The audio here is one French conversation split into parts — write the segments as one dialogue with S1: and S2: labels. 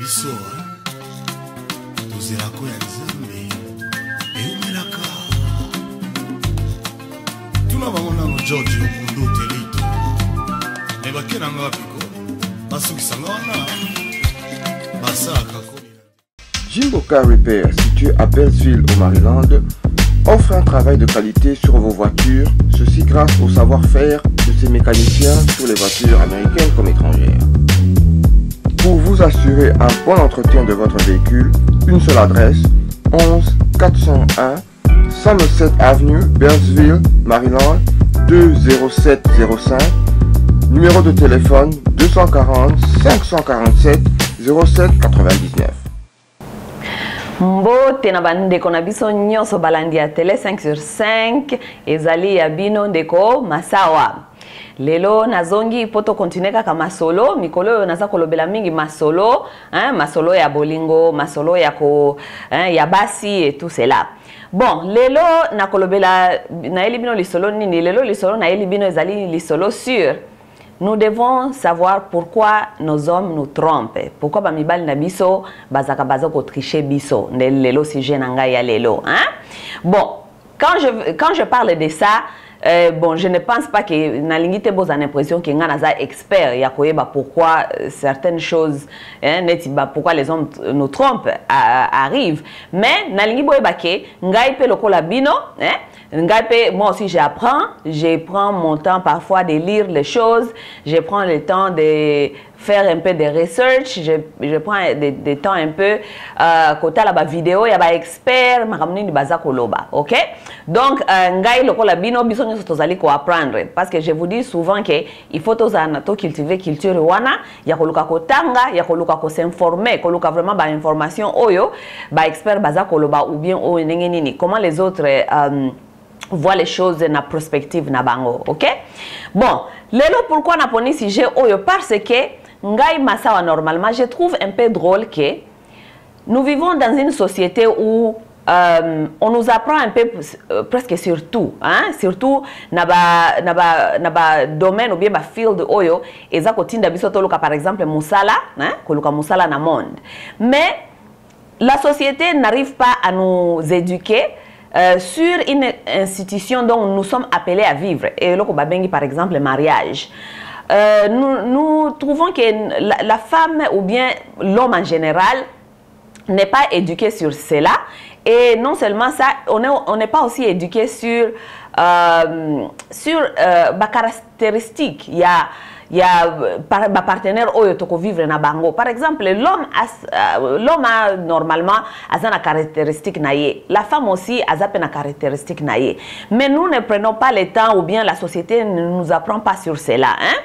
S1: biso tozerako ya nzambe eumelaka tuna bango nano George Okundu Telito me bakenanga piko basukisanga wana basalaka komi.
S2: Jimbo Car Repair, situé à Beltsville au Maryland, offre un travail de qualité sur vos voitures, ceci grâce au savoir-faire de ses mécaniciens sur les voitures américaines comme étrangères. Pour vous assurer un bon entretien de votre véhicule, une seule adresse, 11 401 Somerset Avenue, Beltsville, Maryland, 20705, numéro de téléphone 240 547 0799.
S3: Mbote na bandeko na biso nyonso balandi ya tele 5/5 ezali ya bino ndeko masawa. Lelo nazongi poto continue kaka masolo mikolo yo naza kolobela mingi masolo, masolo ya bolingo, masolo ya ko ya basi et tout cela. Bon, lelo na kolobela na elibino lisolo nini lelo lisolo na elibino ezali lisolo sur. Nous devons savoir pourquoi nos hommes nous trompent. Pourquoi bamibali na biso bazaka bazako tricher biso. Lelo si je nanga ya lelo, hein? Bon, quand je parle de ça, bon, je ne pense pas que na lingite boza l'impression que nga naza expert ya koyeba pourquoi certaines choses, pourquoi les hommes nous trompent arrivent. Mais na lingi boyeba ke ngai pe lokola bino, moi aussi je prends mon temps parfois de lire les choses, je prends le temps de faire un peu de research, je prends des temps un peu côté la vidéo, il y a des experts, makamuni baza koloba, ok? Donc ngai lokola bino biso nyoso tozali ko apprendre parce que je vous dis souvent que il faut tozana to cultiver culture wana, ya koluka kotanga, ya koluka ko s'informer, koluka vraiment ba information oyo, ba expert baza koloba ou bien o ndenge nini, comment les autres voient les choses na perspective na bango, ok? Bon, lelo pourquoi na poni sujet oyo parce que ngai masawa normalement je trouve un peu drôle que nous vivons dans une société où on nous apprend un peu presque sur tout, hein? Surtout na ba domaine ou bien ba field oyo eza kotinda biso toluka par exemple musala, hein? Koluka musala na monde. Mais la société n'arrive pas à nous éduquer sur une institution dont nous sommes appelés à vivre. Et là, par exemple, le mariage. Nous trouvons que la femme ou bien l'homme en général n'est pas éduqué sur cela. Et non seulement ça, on n'est pas aussi éduqué sur les caractéristiques. Il y a des partenaires oyo toko vivre na bango. Par exemple, l'homme a normalement une caractéristique naie. La femme aussi a une caractéristique naie. Mais nous ne prenons pas le temps ou bien la société ne nous apprend pas sur cela, hein?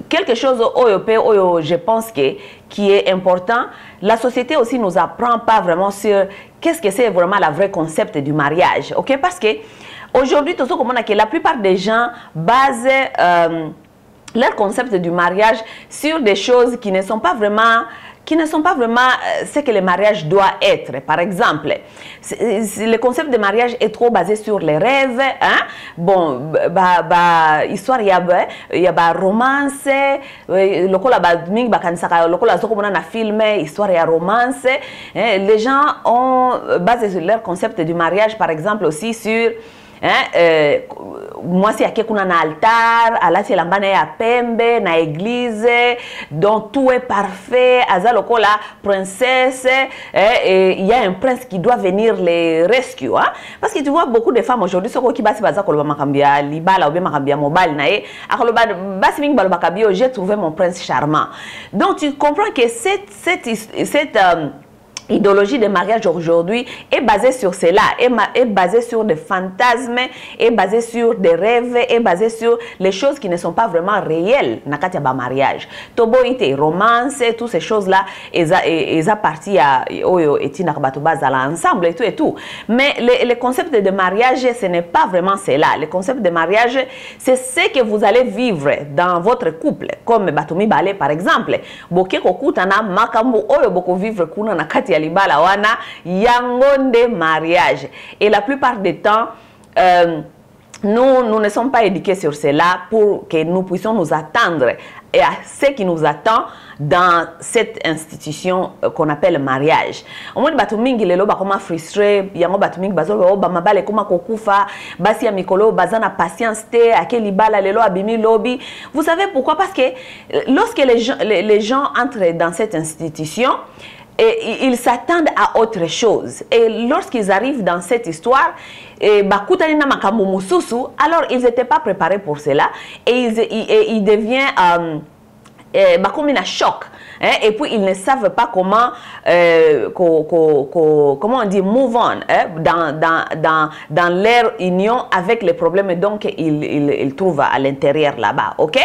S3: Quelque chose oyo je pense qui est important, la société aussi nous apprend pas vraiment sur qu'est-ce que c'est vraiment le vrai concept du mariage, ok? Parce que aujourd'hui, tout ce que la plupart des gens basent leur concept du mariage sur des choses qui ne sont pas vraiment ce que le mariage doit être. Par exemple, le concept de mariage est trop basé sur les rêves, hein? Bon, histoire il y a romance, lokola ming bakanisaka lokola zokomona na film, histoire il y a romance. Les gens ont basé leur concept du mariage par exemple aussi sur moi c'est à kuna na altar alati lambana ya pembe na église donc tout est parfait azalokola princesse et il y a un prince qui doit venir les rescue, hein? Parce que tu vois beaucoup de femmes aujourd'hui soko ki basi baza koloba makambia libala ou bien makambia mobile na e akoloba basi mingi baloba kabio j'ai trouvé mon prince charmant. Donc tu comprends que cette idéologie de mariage aujourd'hui est basée sur cela, est basée sur des fantasmes, est basée sur des rêves, est basée sur les choses qui ne sont pas vraiment réelles dans le mariage. Tobo ite romance, toutes ces choses-là, elles ont parti à ensemble et tout et tout. Mais le concept de mariage, ce n'est pas vraiment cela. Le concept de mariage, c'est ce que vous allez vivre dans votre couple. Comme Batoumi Balé par exemple. Boke kokutana makambo oyo boko vivre kuna na kati ya libala wana yangonde mariage. Et la plupart des temps nous ne sommes pas éduqués sur cela pour que nous puissions nous attendre et à ce qui nous attend dans cette institution qu'on appelle mariage. Au moins batu mingi lelo ba koma frustré, yango batu mingi bazolo ba mabale koma kokufa, basi ya mikolo bazana patience te akeli bala lelo abimi lobby. Vous savez pourquoi? Parce que lorsque les gens entrent dans cette institution, et ils s'attendent à autre chose. Et lorsqu'ils arrivent dans cette histoire, alors ils n'étaient pas préparés pour cela. Et ils deviennent comme un choc. Hein, et puis ils ne savent pas comment on dit move on dans leur union avec les problèmes donc ils trouvent à l'intérieur là-bas. Ok?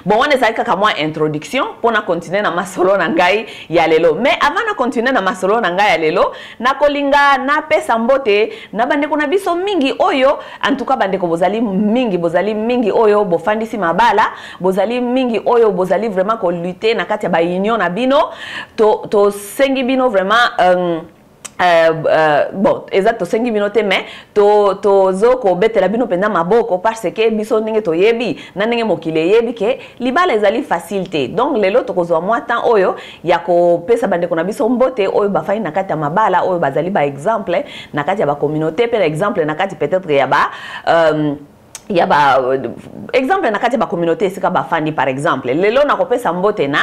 S3: Bon, on est avec moi introduction pour continuer na masolo nangai ya lelo. Mais avant de continuer na masolo nangai ya lelo, na kolinga na pesa mbote na bandeko na biso mingi oyo, en tout cas bandeko bozali mingi oyo bofandisi mabala, bozali mingi oyo bozali vraiment ko lutter na kati ya ba union na bino, to sengi bino vraiment bon, exact, sengi bino te mais to zoko betela bino penda maboko parce que biso ndenge to yebi na ndenge mokile yebi ke libala ezali facilité. Donc lelo to kozwa mwa temps oyo ya ko pesa bandeko na biso mbote oyo bafai na kati ya mabala oyo bazali ba exemple na kati ya ba communauté par exemple na kati peut-être ya ba il y a exemple na kati ya ba communauté sika ba fandi par exemple lelo na kopesa mbote na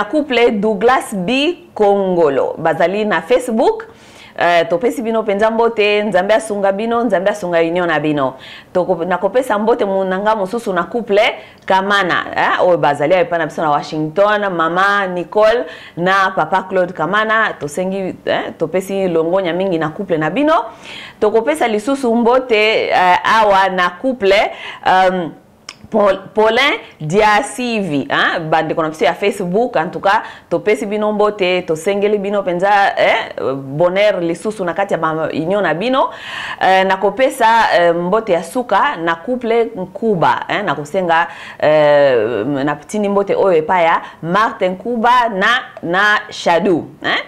S3: couple Douglas B Kongolo bazali na Facebook topesi bino penza mbote nzambe asunga bino nzambe asunga union na bino na kopesa mbote munanga mususu na couple Kamana oyo bazali epa na biso na Washington mama Nicole na papa Claude Kamana tosengi topesi longonya mingi na couple na bino tokopesa lisusu mbote awa na couple Paulin Diasivi, hein, bande qu'on a Facebook, en tout cas, to pesi bino mbote, to sengeli bino penza, bonheur les sous na kati ya union na bino, na kopesa mbote ya suka na couple Nkuba, hein, na kosenga na petini mbote oyo epaya Martin Kuba na Shadou, hein.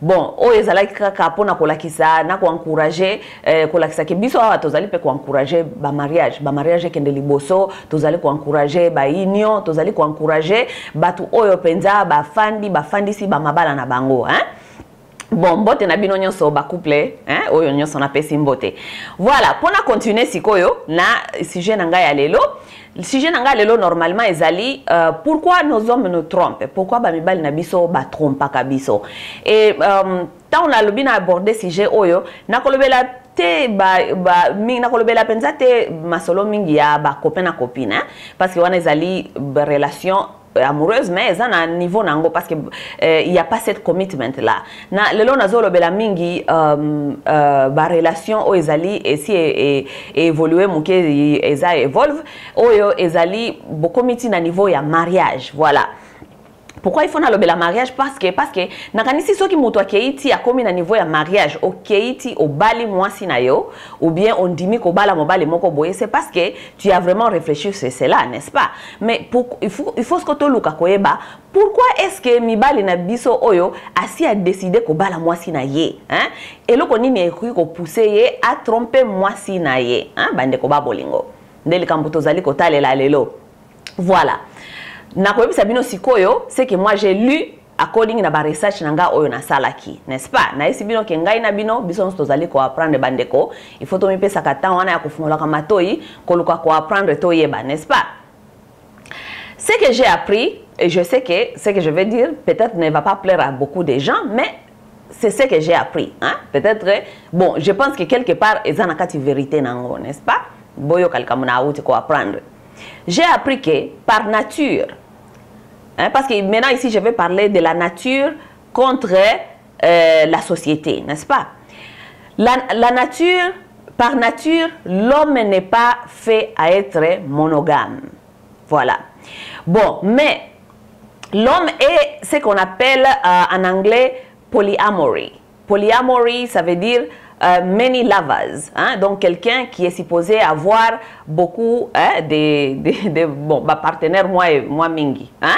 S3: Bon, o ezalaki kaka pona kolakisa na ko encourager kolakisa ke biso awa tozali pe ko encourager ba mariage kende liboso tozali ko encourager ba union tozali ko encourager batu oyo penza ba fandisi ba mabala na bango hein. Bon, mbote na bino nyonso ba couple hein oyo nyonso na pesi mbote. Voilà, pona continuer sikoyo na sujet na ngai ya lelo. Le sujet nanga lelo normalement ezali pourquoi nos hommes nous trompent, pourquoi ba mibali na biso ba trompa ka biso. Et tant on a le bien abordé sujet oyo na kolobela te na kolobela penza te masolo mingi ya ba copain na copine hein? Parce que wana ezali relation amoureuse mais ça na niveau nango parce que il y a pas cette commitment là na lelo nazolo bela mingi ba relation o ezali et si évoluer muke eza evolve oyo ezali bokomiti na niveau ya mariage. Voilà pourquoi il faut na lobela mariage parce que nakanisi soki muto akeiti akomi na niveau ya mariage o keiti o bali mwasi na yo ou bien on dimi ko bala mobali moko boye c'est parce que tu as vraiment réfléchi sur cela n'est-ce pas mais il faut ce que to luka koyeba pourquoi est-ce que mibali na biso oyo asi a décidé ko bala mwasi na ye hein et loko nini ekoki ko pousser ye a tromper mwasi na ye hein bande ko ba bolingo ndeli kambuto zali ko talela lelo. Voilà. Na koyebisa bino sikoyo c'est que moi j'ai lu according na ba research nanga oyo na salaki n'est-ce pas na esi bino ke ngai na bino biso tozali ko apprendre bandeko il faut to mi pesa kata wana ya kufungola ka matoi koluka ko apprendre to yeba n'est-ce pas. Ce que j'ai appris et je sais que ce que je vais dire peut-être ne va pas plaire à beaucoup de gens mais c'est ce que j'ai appris hein peut-être bon je pense que quelque part ezana kati vérité nango n'est-ce pas boyo kalika muna uti ko apprendre. J'ai appris que par nature hein, parce que maintenant ici je vais parler de la nature contre la société, n'est-ce pas? La nature, par nature, l'homme n'est pas fait à être monogame. Voilà. Bon, mais l'homme est ce qu'on appelle en anglais polyamory. Polyamory, ça veut dire many lovers, hein? Donc quelqu'un qui est supposé avoir beaucoup hein, de bon, bah, partenaires moi mingi, hein?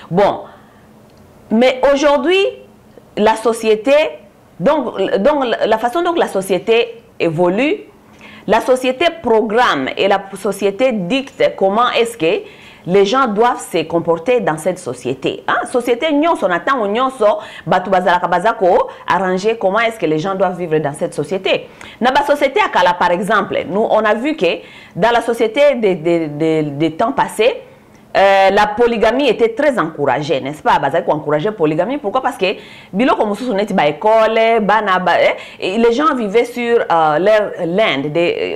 S3: Bon, mais aujourd'hui la société donc la façon dont la société évolue, la société programme et la société dicte comment est-ce que les gens doivent se comporter dans cette société. Hein? Société nyonso on attend nyonso batu bazalaka bazako arranger comment est-ce que les gens doivent vivre dans cette société. Na ba société akala par exemple, nous on a vu que dans la société des temps passés, la polygamie était très encouragée, n'est-ce pas? Bazako encourager polygamie. Pourquoi? Parce que biloko mususu neti ba école, bana ba, les gens vivaient sur leur land,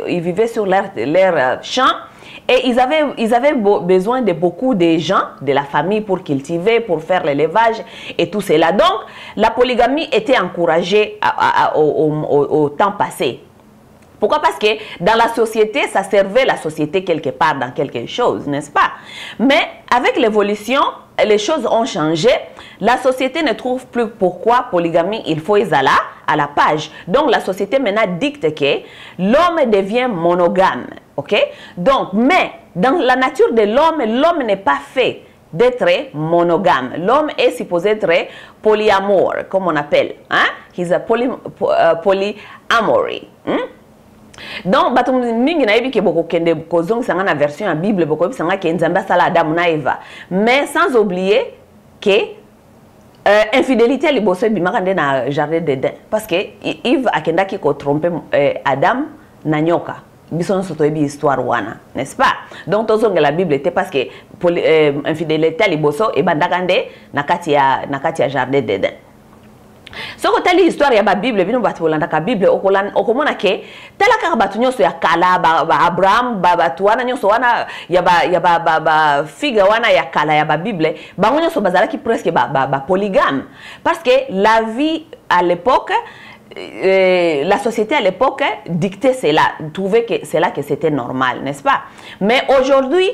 S3: ils vivaient sur leur champ. Et ils avaient besoin de beaucoup de gens, de la famille pour cultiver, pour faire l'élevage et tout cela. Donc, la polygamie était encouragée au temps passé. Pourquoi? Parce que dans la société, ça servait la société quelque part dans quelque chose, n'est-ce pas? Mais avec l'évolution, les choses ont changé. La société ne trouve plus pourquoi polygamie, il faut aller à la page. Donc la société maintenant dicte que l'homme devient monogame. Ok? Donc, mais dans la nature de l'homme n'est pas fait d'être monogame. L'homme est supposé être polyamore, comme on appelle. Hein? He's a polyamory. Donc bato mingi na yebi ke boko kende kozong sanga na version en Bible boko yebi sanga ke nzamba sala Adam na Eva, mais sans oublier que infidélité liboso bimaka nde na jardin d'Éden parce que Eve akenda ki ko tromper Adam na nyoka biso nsoto yebi histoire wana, n'est-ce pas? Donc tozonga la Bible était parce que infidélité liboso e bandaka nde na kati ya jardin d'Éden. So ko tali histoire ya ba Bible bino batu bolanda ka Bible okomona ke tala ka batu nyonso ya kala ba Abraham ba batu wana nyonso wana ya ba figa wana ya kala ya ba Bible bango nyonso bazalaki presque ba polygame parce que la vie à l'époque la société à l'époque dictait cela, trouvait que c'est là que c'était normal, n'est-ce pas? Mais aujourd'hui,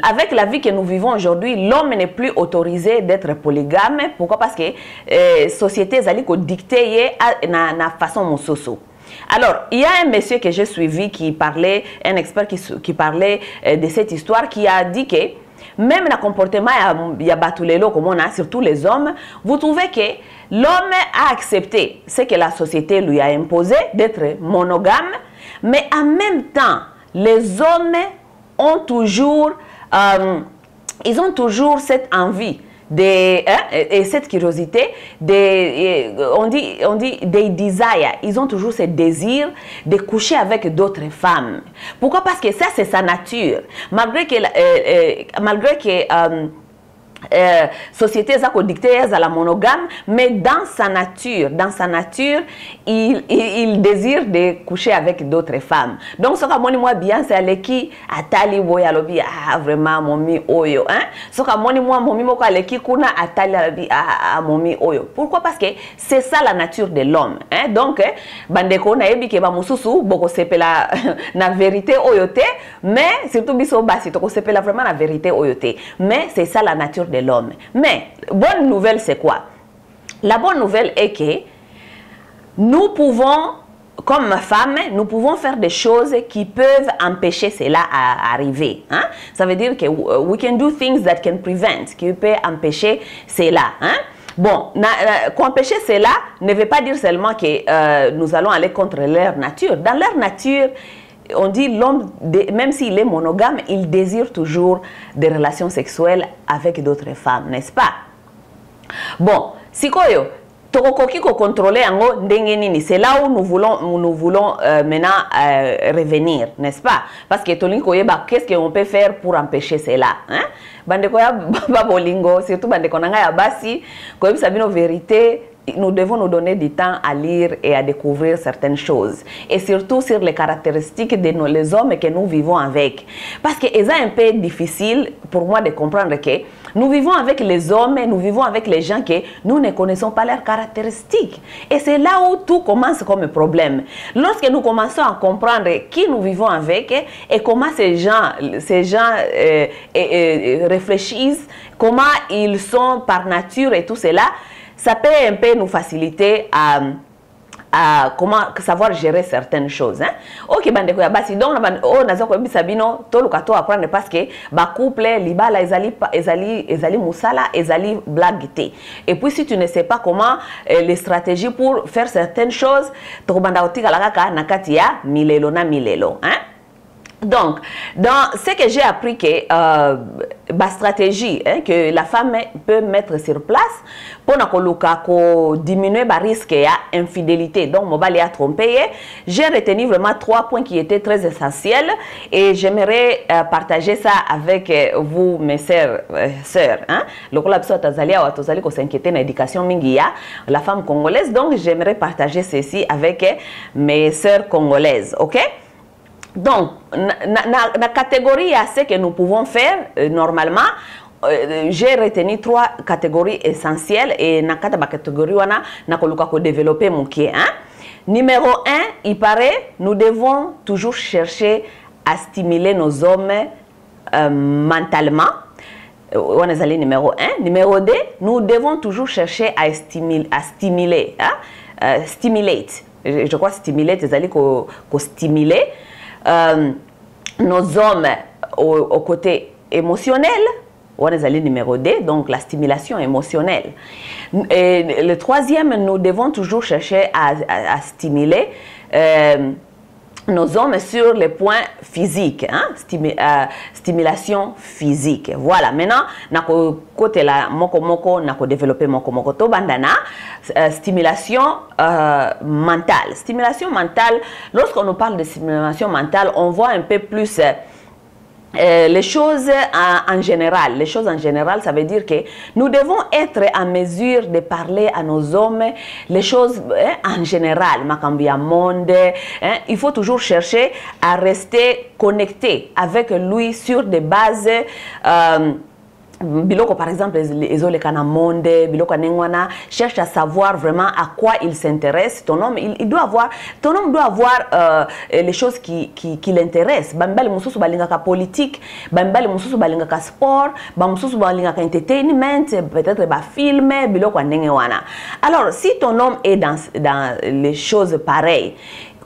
S3: avec la vie que nous vivons aujourd'hui, l'homme n'est plus autorisé d'être polygame. Pourquoi? Parce que société zaliko dictée na façon mososo. Alors, il y a un monsieur que j'ai suivi qui parlait, un expert qui parlait de cette histoire, qui a dit que même dans le comportement ya batulelo comme on a, surtout les hommes, vous trouvez que l'homme a accepté ce que la société lui a imposé d'être monogame, mais en même temps, les hommes ont toujours ils ont toujours cette envie et cette curiosité, on dit des desires. Ils ont toujours ce désir de coucher avec d'autres femmes. Pourquoi? Parce que ça c'est sa nature. Malgré que société ça dicté à la monogame, mais dans sa nature, il désire de coucher avec d'autres femmes. Donc ce que moi bien c'est aller qui atali boya lobi vraiment momi oyo hein. Ce que moi momi moko aleki kuna atali lobi momi oyo. Pourquoi? Parce que c'est ça la nature de l'homme hein. Donc bandeko na yebi ke ba mususu boko sepela na vérité oyote, mais surtout biso basi to ko sepela vraiment la vérité oyote. Mais c'est ça la nature de l'homme. Mais bonne nouvelle c'est quoi? La bonne nouvelle est que nous pouvons, comme femme, nous pouvons faire des choses qui peuvent empêcher cela à arriver. Hein? Ça veut dire que we can do things that can prevent, qui peut empêcher cela. Hein? Bon, empêcher cela ne veut pas dire seulement que nous allons aller contre leur nature. Dans leur nature, on dit l'homme, même s'il est monogame, il désire toujours des relations sexuelles avec d'autres femmes, n'est-ce pas? Bon, sikoyo, tokoki ko contrôler ango ndenge nini. C'est là où nous voulons maintenant revenir, n'est-ce pas? Parce que tolingi koyeba, qu'est-ce qu'on peut faire pour empêcher cela, hein? Bandeko ya babolingo, surtout bandeko nanga ya basi, koyebi sabino vérité. Nous devons nous donner du temps à lire et à découvrir certaines choses. Et surtout sur les caractéristiques de les hommes que nous vivons avec. Parce que c'est un peu difficile pour moi de comprendre que nous vivons avec les hommes, nous vivons avec les gens que nous ne connaissons pas leurs caractéristiques. Et c'est là où tout commence comme problème. Lorsque nous commençons à comprendre qui nous vivons avec et comment ces gens réfléchissent, comment ils sont par nature et tout cela, ça peut un peu nous faciliter comment savoir gérer certaines choses. Hein? Ok, bandeko ya basi donc on naza ko bisabino to lukato apprendre parce que ba couple libala ezali musala ezali blague. Et puis si tu ne sais pas comment les stratégies pour faire certaines choses, to banda otika la kaka nakati ya milelo na milelo, hein? Donc, dans ce que j'ai appris que la stratégie que la femme peut mettre sur place pour diminuer le risque d'infidélité, donc mobile à tromper, j'ai retenu vraiment 3 points qui étaient très essentiels et j'aimerais partager ça avec vous, mes sœurs. Le collapso Tazalia ou Tozali ko s'inquiéter dans l'éducation mingia, la femme congolaise, donc j'aimerais partager ceci avec mes sœurs congolaises, ok? Donc, la catégorie à ce que nous pouvons faire normalement, j'ai retenu 3 catégories essentielles et dans la catégorie on a développé mon qui. Numéro 1, il paraît, nous devons toujours chercher à stimuler nos hommes mentalement. On est allé numéro 1. Numéro 2, nous devons toujours chercher à stimuler. Stimulate. Je crois stimuler, c'est aller stimuler. Nos hommes au côté émotionnel, on est allé numéro 2, donc la stimulation émotionnelle. Et le 3e, nous devons toujours chercher à stimuler nos hommes sur les points physiques, stimulation physique. Voilà, maintenant, nako côté la moko nako développer moko to bandana stimulation mentale. Stimulation mentale, lorsqu'on nous parle de stimulation mentale, on voit un peu plus les choses en général. Les choses en général, ça veut dire que nous devons être en mesure de parler à nos hommes les choses en général. Makambia monde, il faut toujours chercher à rester connecté avec lui sur des bases biloko par exemple les kana monde biloko nengwana cherche à savoir vraiment à quoi il s'intéresse. Ton homme il doit avoir, ton homme doit avoir les choses qui l'intéressent. Bambali mususu balingaka politique, bambali mususu balingaka sport, bamususu balingaka entertainment, peut-être ba film biloko nengwana. Alors si ton homme est dans les choses pareilles,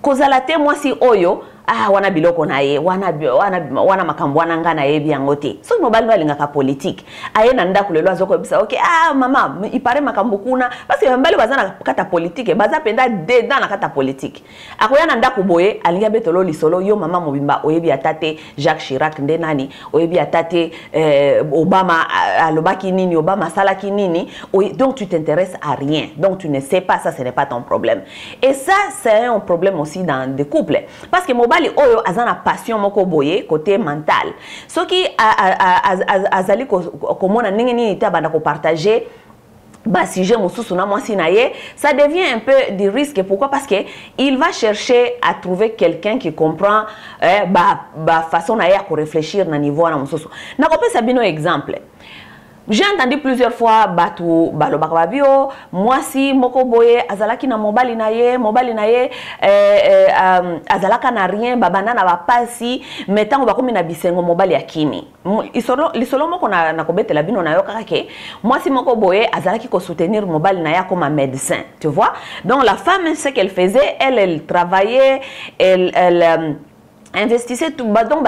S3: kozalate moi si oyo wana biloko na ye wana makambo wana ngana ye biangote so mobali no alingaka politique aye na ndako lelo azoko bisa ok mama ipare makambo kuna parce que mbali bazana kata politique baza penda dedans na kata politique akoya na ndako boye alinga betolo lisolo yo mama mobimba oyebi atate Jacques Chirac nde nani oyebi atate Obama alobaki nini Obama salaki nini donc tu t'intéresses à rien, donc tu ne sais pas, ça ce n'est pas ton problème. Et ça c'est un problème aussi dans des couples parce que mobali oyo azana passion moko boye côté mental soki azali komona ningi nini tabanda ko partager ba sujet mususu na mwasi na ye, ça devient un peu du risque. Pourquoi? Parce que il va chercher à trouver quelqu'un qui comprend ba façon na ye à réfléchir na niveau na mususu. Na ko pesa bino exemple. J'ai entendu plusieurs fois batu balobakabio mwasi moko boye azalaki na mobali na ye azalaka na rien babana na bapasi metango bakomi na bisengo mobali akimi lisolo moko na kobetela bino na yo kaka ke mwasi moko boye azalaki ko soutenir mobali na ya comme médecin, tu vois. Donc la femme, ce qu'elle faisait, elle travaillait, elle investissez tout donc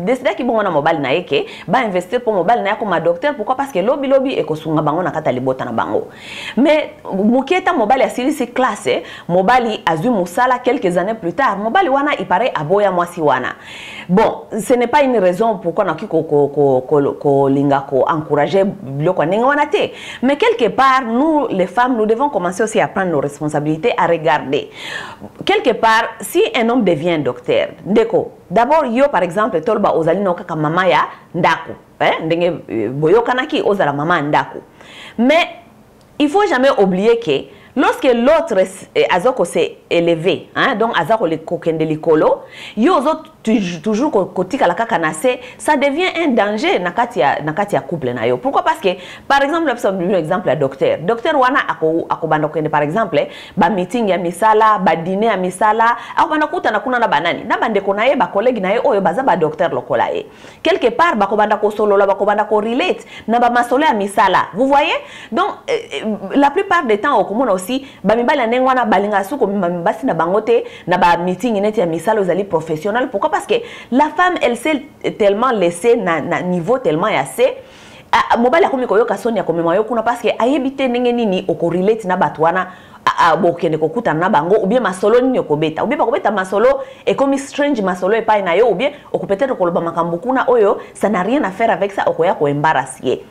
S3: décider ki bongo na mobile na yeke ba investir pour mobile na ya comme docteur. Pourquoi? Parce que lobby et ko sunga bango na kata libota na bango. Mais muketa mobile asili si classe mobile azu musala quelques années plus tard mobile wana il paraît aboya mwasi wana. Bon, ce n'est pas une raison pourquoi na ki ko linga ko encourager biloko ninga wana te. Mais quelque part nous les femmes nous devons commencer aussi à prendre nos responsabilités, à regarder. Quelque part si un homme devient docteur, d'abord yo par exemple tolba ozali no kaka mama ya ndako ndenge boyokanaki ozala mama ndako, mais il faut jamais oublier que lorsque l'autre azoko s'est élevé donc azako le kokende likolo yo toujours kotika la kaka na se, ça devient un danger na kati ya couple na yo. Pourquoi? Parce que par exemple, exemple ya docteur wana akobanda kende par exemple ba meeting ya misala, ba dîner ya misala, akobanda kuta na kuna na banani na bandeko na ye ba collègue na ye oyo baza ba docteur lokola ye. Quelque part bakobanda ko solola, bakobanda ko relate na ba masolo ya misala. Vous voyez? Donc la plupart des temps okomona aussi ba mibali ndenge wana balinga suko basi na bangote na ba meeting neti ya misala ozali professionnel. Pourquoi? Parce que la femme elle s'est tellement laissée na niveau tellement assez mobile akomi koyoka soni ya komema yo kuna parce que ayebite ndenge nini okorelate na batwana bokende kokuta na bango ou bien masolo nini okobeta ou bien bakobeta masolo ekomi strange masolo epai na yo ou bien okopetete koloba makambo kuna oyo ça n'a rien à faire avec ça okoya ko embarrasser.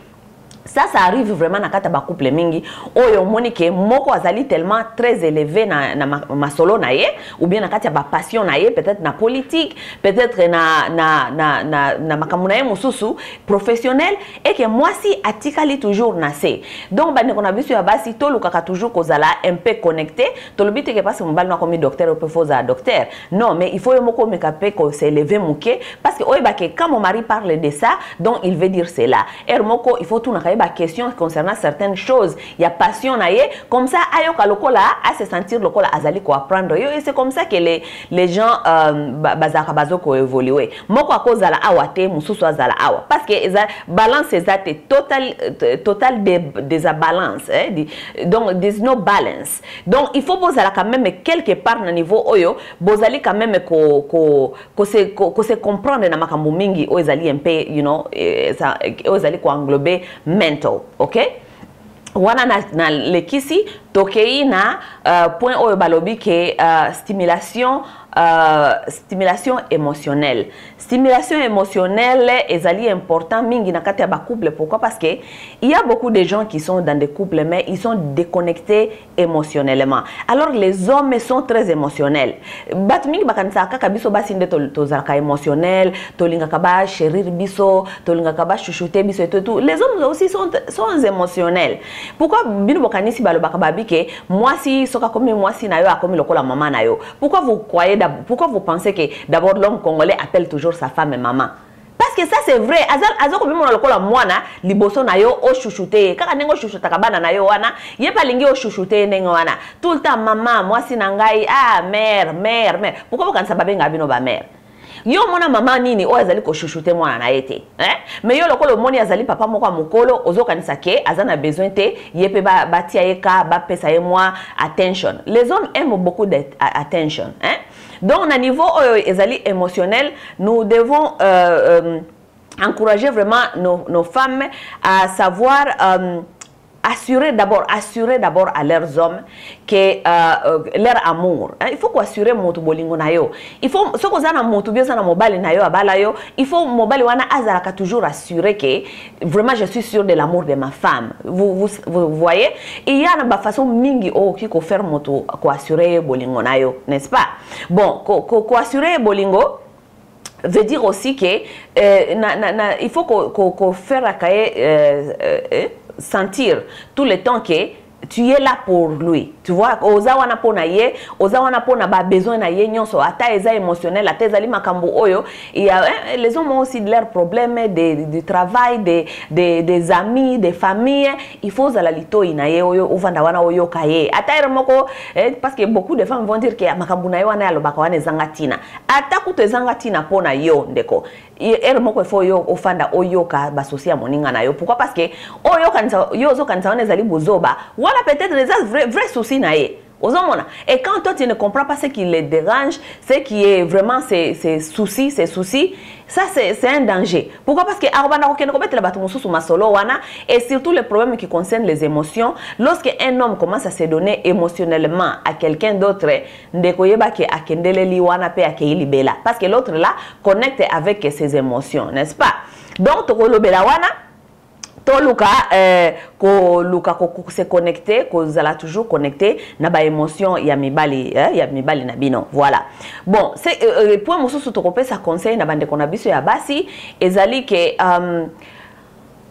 S3: Ça arrive vraiment na kata ba couple mingi oyo moni ke moko azali tellement très élevé na masolo na ye ou bien na kata ba passion na ye peut-être na politique peut-être na makambo na ye mususu professionnel et que moi si atikali toujours na se donc ba ndeko na biso ya basi to lukaka toujours kozala un peu connecté to le but que parce que mobali na komi docteur peut faire docteur non mais il faut yo moko mekape ko s'élever muke parce que oyo ba que quand mon mari parle de ça donc il veut dire cela et moko il faut tout na question concernant certaines choses, il y a passion na ye comme ça ayoka lokola à se sentir lokola azali ko apprendre yo et c'est comme ça que les gens bazaka bazoko évoluer moko akozala awate mususu azala awa parce que balance ezate total désabalance donc there's no balance donc il faut bozala quand même quelque part na niveau oyo bozali quand même ko se comprendre na makambo mingi o ezali un peu you know ça o ezali ko englober mental, ok? Wana na lekisi tokei na point oyo balobi ke stimulation émotionnelle. Stimulation émotionnelle ezali important mingi na kati ya ba couple. Pourquoi? Parce que il y a beaucoup de gens qui sont dans des couples mais ils sont déconnectés émotionnellement. Alors les hommes sont très émotionnels. Bat mingi bakanisa kaka biso basi nde tozalaka émotionnel, tolingaka ba chérir biso, tolingaka ba chuchoter biso et tout. Les hommes aussi sont émotionnels. Pourquoi bino bokanisi balobaka babi ke moi si soka komi moi si na yo akomi lokola maman na yo. Pourquoi vous pensez que d'abord l'homme congolais appelle toujours sa femme maman? Parce que ça c'est vrai. Azoko bimo na lokola mwana liboso na yo o chouchouté. Kaka nengo chouchoutaka bana na yo wana, ye pa lingi o chouchouté nengo wana. Tout le temps maman, moi si nangai mère. Pourquoi vous kanisa babenga bino ba mère? Yo mona mama nini o azali ko chouchouter mwana na yete mais yo lokolo moni azali papa moko mokolo ozokanisa ke azana besoin te yepe ba tia yeka ba pesa ye moi attention. Les hommes aiment beaucoup d'attention donc na niveau ezali émotionnel nous devons encourager vraiment nos femmes à savoir assurer d'abord à leurs hommes que leur amour il faut qu'on assure moto bolingo na yo il faut ce que za na moto bio za na mobali na yo abala yo il faut mobali wana azalaka toujours assurer que vraiment je suis sûr de l'amour de ma femme vous voyez il y a na ba façon mingi ki ko faire moto ko assurer bolingo na yo n'est-ce pas bon ko assurer bolingo veut dire aussi que il faut qu'on faire sentir tout le temps que tu es là pour lui. Tu vois, oza wana pona ye, oza wana pona ba besoin na ye nyonso, ata eza émotionnel, ata eza li makambo oyo. Et les hommes ont aussi leurs problèmes de travail, des amis, des familles. Il faut zala lito ina ye oyo uvanda wana oyo kaye. Ata ermoko parce que beaucoup de femmes vont dire que makambo na ye wana alobaka wana zangatina. Ata kuto zangatina pona yo ndeko. Ermoko fo yo ofanda oyo ka basosia moninga na yo. Pourquoi? Parce que oyo kanisa yo zo kanisa wana zali bozoba. Voilà peut-être des vrais soucis naïe. Et quand toi tu ne comprends pas ce qui les dérange, ce qui est vraiment ces soucis, ça c'est un danger. Pourquoi? Parce que et surtout les problèmes qui concernent les émotions, lorsque un homme commence à se donner émotionnellement à quelqu'un d'autre, parce que l'autre là connecte avec ses émotions, n'est-ce pas? Donc toluka se connecter kozala toujours connecté na ba émotion ya mibali na bino voilà bon c'est point mosusu tokopesa conseil na bande kona biso ya basi ezali ke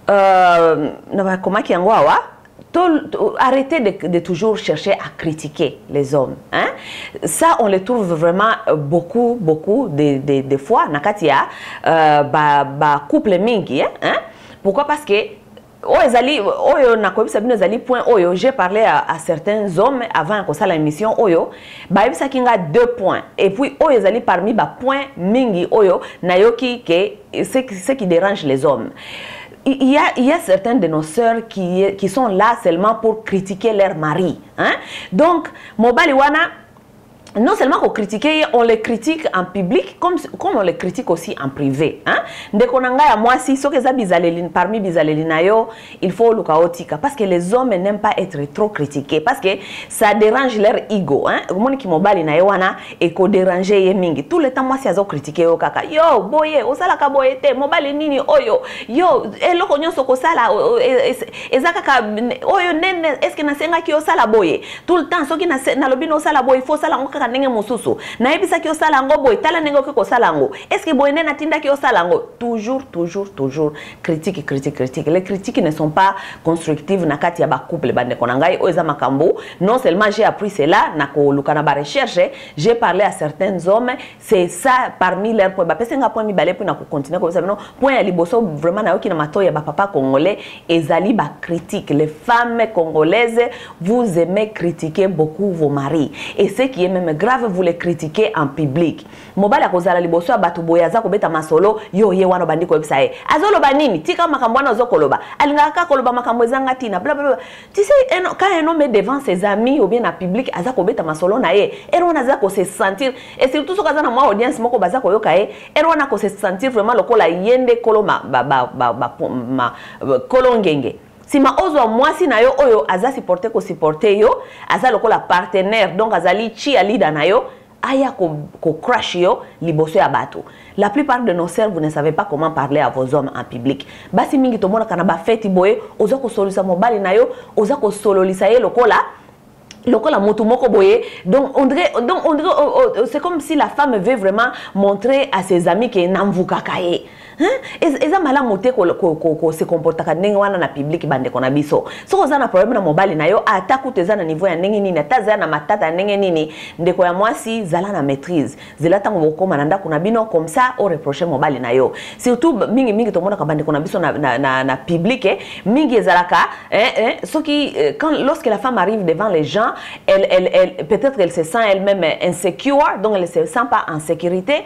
S3: na ba komaki yango awa arrêtez de toujours chercher à critiquer les hommes. Hein? Ça, on le trouve vraiment beaucoup de fois. Nakatia, couple mingi. Hein? Pourquoi? Parce que j'ai parlé à certains hommes avant qu'on la émission oyo ça qui a 2 points et puis parmi points mingi oyo nayoki que ce qui dérange les hommes. Il y a certains de nos sœurs qui sont là seulement pour critiquer leur mari. Hein? Donc, mobali wana, non seulement qu'on critique, on les critique en public comme on les critique aussi en privé. Hein? Dès qu'on a moi si ce que ça parmi bizalelinayo, il faut le chaotique parce que les hommes n'aiment pas être trop critiqués parce que ça dérange leur ego. Hein? Mon qui mobali na wana et ko déranger yemingi. Tout le temps moi si azo critiquer yo kaka. Yo boye, osala ka boyete, mobali nini oyo. Yo eloko nyonso ko sala ezaka ka oyo nene est-ce que na senga ki osala boye. Tout le temps soki na lobi no sala boye, faut sala nenge mususu na ebisa ki osala ngo boy tala nenge ko sala ngo est-ce que boy nena tinda ki osala ngo toujours critique les critiques ne sont pas constructives na kati ya ba couple bande konangai oza makambo. Non seulement j'ai appris cela na ko lukana ba recherche, j'ai parlé à certains hommes, c'est ça parmi leurs points ba pesenga point mi balé pour na ko continuer comme ça non point ya liboso vraiment na yoki na matoya ba papa congolais ezali ba critique. Les femmes congolaises, vous aimez critiquer beaucoup vos maris et ce qui est même grave, vous les critiquez en public. Mobile a kozala liboso batu boyaza ko beta masolo yo ye wana bandiko website. Azolo banini tika makambo na zokoloba. Alingaka koloba makambo zanga tina bla bla. Tu sais quand un homme est devant ses amis ou bien en public aza ko beta masolo na ye, erona za ko se sentir et surtout so kaza na moi audience moko baza ko yoka ye, erona ko se sentir vraiment lokola yende koloma kolongenge. Si ma ozo moi si na yo oyo aza supporter ko supporter yo aza lokola partenaire donc azali chi alida na yo aya ko crash yo liboso ya bato. La plupart de nos sœurs vous ne savez pas comment parler à vos hommes en public. Basi mingi to mona kana ba feti boye oza ko solisa mobali na yo oza ko sololisa ye lokola moto moko boye. Donc on dirait c'est comme si la femme veut vraiment montrer à ses amis que namvuka kaye. Eza mala mote ko se comporta ka ndenge wana na public bande kona biso. So oza na problème na mobali na yo ataku teza na niveau ya ndenge nini ataza na matata ndenge nini ndeko ya mwasi zala na maîtrise. Zela tango bokoma na ndako na bino comme ça au reprocher mobali na yo. Surtout mingi to mona ka bande kona biso na public mingi ezalaka lorsque la femme arrive devant les gens, elle peut-être elle se sent elle-même insécure, donc elle se sent pas en sécurité.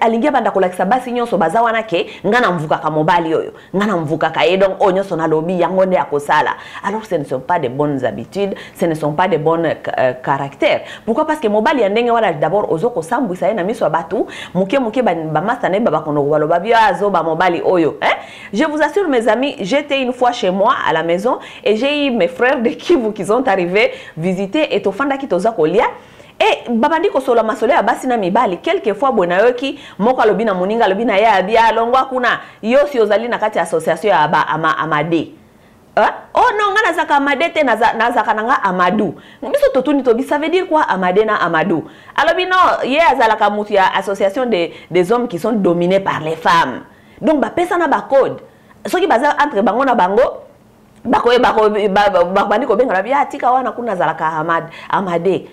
S3: Alingia banda kolakisa basi nyonso baza wana ke ngana mvuka ka mobali yoyo ngana mvuka ka donc onyo sona lobi yango nde akosala. Alors ce ne sont pas de bonnes habitudes, ce ne sont pas de bons caractères. Pourquoi? Parce que mobali ndenge wana d'abord ozoko sambwisa na miso batu muke ba master ne baba kono baloba bia azo ba mobali oyo. Je vous assure mes amis, j'étais une fois chez moi à la maison et j'ai eu mes frères de Kivu qui sont arrivés visiter et tofanda kitoza kolia. Et babandi ko solo masolo ya basi na mibali quelquefois bona yoki moko alobi na moninga alobi na ya bia longwa kuna yo si ozali na kati association ya amade. Oh non ngana zaka amade te na zaka nanga amadu. Biso totuni to bi ça veut dire quoi amade na amadu? Alobi non ye azalaka mutu ya association des hommes qui sont dominés par les femmes. Donc ba pesa na ba code. Soki baza entre bango na bango bakobandi kobenga bia tika wana kuna zalaka amade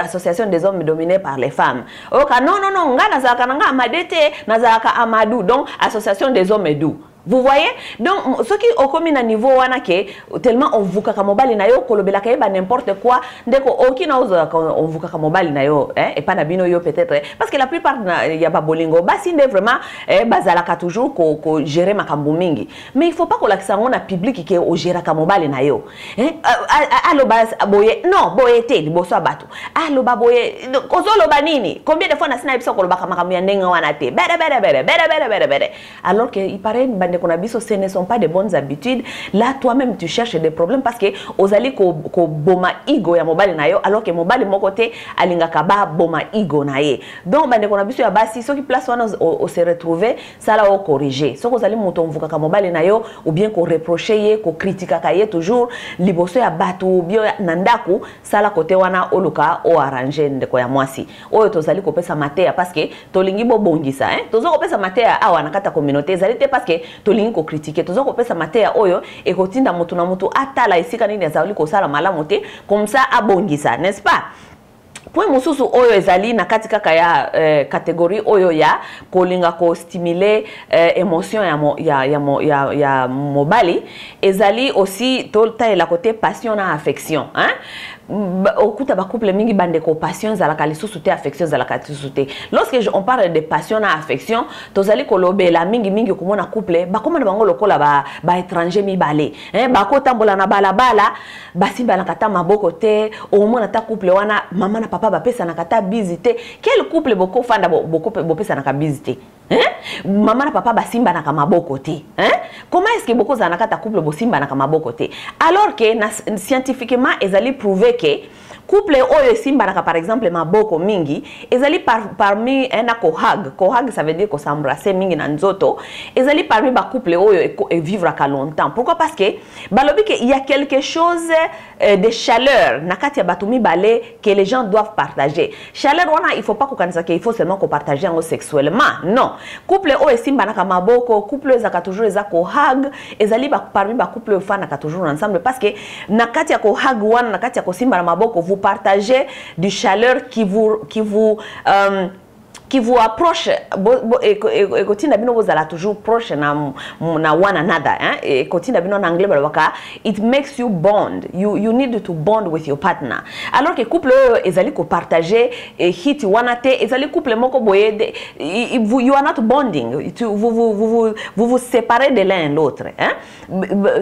S3: association des hommes dominés par les femmes. Oka non ngana zalaka nanga amade te na zalaka amadu, donc association des hommes doux. Vous voyez? Donc, ce qui au commun niveau wana ke tellement on vuka ka mobali na yo kolobela ka ba n'importe quoi ndeko okina on vuka ka mobali na yo et pas na bino yo peut-être parce que la plupart ya ba bolingo basi nde vraiment bazalaka toujours ko gérer makambo mingi. Mais il faut pas ko lakisa ngona public ke o gérer ka mobali na yo. Allo bas boye non boye te liboso abatu. Allo ba boye kozolo banini. Combien de fois na sina ebiso koloba ka makambo ya ndenga wana te. Bere. Alors que il paraît ce ne sont pas de bonnes habitudes. Là, toi-même, tu cherches des problèmes parce que ozali ko boma ego ya mobile na yo, alors que mobile mon côté alinga kaba boma ego na ye. Donc, bande kona biso ya basi, ceux qui place wana au se retrouver, ça la au corriger. Ceux qui zali moto mvuka ka mobile na yo, ou bien ko reprocher ye, ko critica ka ye toujours, liboso ya batu, bio nandaku, ça la côté wana oluka o arranger ndeko ya mwasi. Oyo tozali ko pesa matea parce que tolingi bo bongisa, tozo ko pesa matea awa na kata communauté, zali te parce que tolingi ko critiquer tozo ko pesa mateya oyo et kotinda mutu na mutu atala esika nini azali ko sala malamu te comme ça abongisa, n'est-ce pas? Point mususu oyo ezali na kati kaka ya catégorie oyo ya kolinga ko stimuler émotion ya mobali ezali aussi tolta la côté passion na affection, hein? Okuta ba couple mingi bande ko passion za la kalisusu te affection za la kalisusu te. Lorsque on parle de passion na affection tozali kolobela mingi komona couple ba komana bango lokola ba étranger mibale, hein? Ba ko tambola na balabala basimba na kata maboko te omona ta couple wana mama na papa ba pesa na kata bizite. Quel couple boko fanda boko pesa na ka bizite, hein? Mama na papa basimba na ka maboko te, hein? Comment est-ce que boko za na kata couple bosimba na ka maboko te alors que scientifiquement ezali prouvé que couple oyo simbaraka par exemple maboko mingi ezali parmi un kohag ça veut dire ko s'embrasser mingi na nzoto ezali parmi ba couple oyo et vivre à longtemps. Pourquoi? Parce que balobi que il y a quelque chose de chaleur nakati ya batumi balé que les gens doivent partager. Chaleur wana il faut pas kokanisa que il faut seulement ko partager en sexuellement. Non. Couple oyo simbaraka maboko couple ezaka toujours eza kohag ezali parmi ba couple fana ka toujours ensemble parce que nakati ya kohag wana nakati ya ko simbara maboko vous partagez du chaleur qui vous approche et kotina bino bozala toujours proche na one another, hein? Et kotina bino en anglais balaka it makes you bond, you need to bond with your partner alors que couple ezali ko partager hit wanate ezali couple moko boye you are not bonding, vous séparez de l'un l'autre, hein?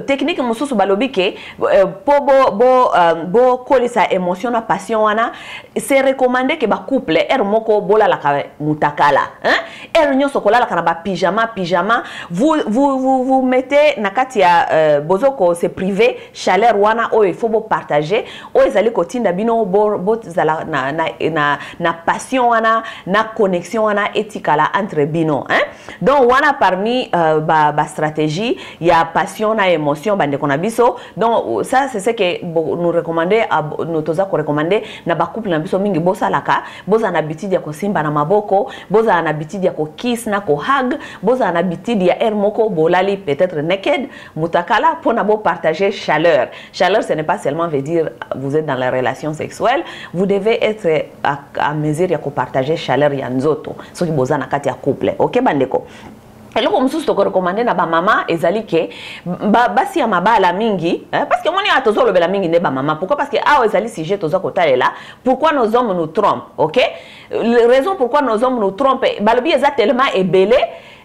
S3: Technique mususu balobi ke bo kolisa émotion na passion wana c'est recommandé que ba couple moko bola la mutakala, hein? Nyoso kolala kana ba pyjama vous mettez nakati ya bozoko c'est privé chaleur wana o il faut bo partager o ezali kotinda bino bo zala na passion wana na connexion wana etikala entre bino, hein? Donc wana parmi ba stratégie ya passion na émotion bande kona biso. Donc ça c'est ce que nous recommander nous toza ko recommander na ba couple na biso mingi bosa laka boza na habitude ya kosimba na maboko boza na habitude ya ko kiss na ko hug boza na habitude ya moko bolali peut-être naked mutakala pour na bo partager chaleur. Chaleur ce n'est pas seulement veut dire vous êtes dans la relation sexuelle, vous devez être à mesure ya ko partager chaleur ya nzoto soki boza na kati ya couple. OK bandeko. Eloko mususu toko recommander na ba mama ezali ke basi ya mabala mingi, parce que moni atozo lobela mingi ne ba mama. Pourquoi? Parce que ezali sujet tozo kotalela pourquoi nos hommes nous trompent, OK? La raison pourquoi nos hommes nous trompent balobi eza tellement ebelé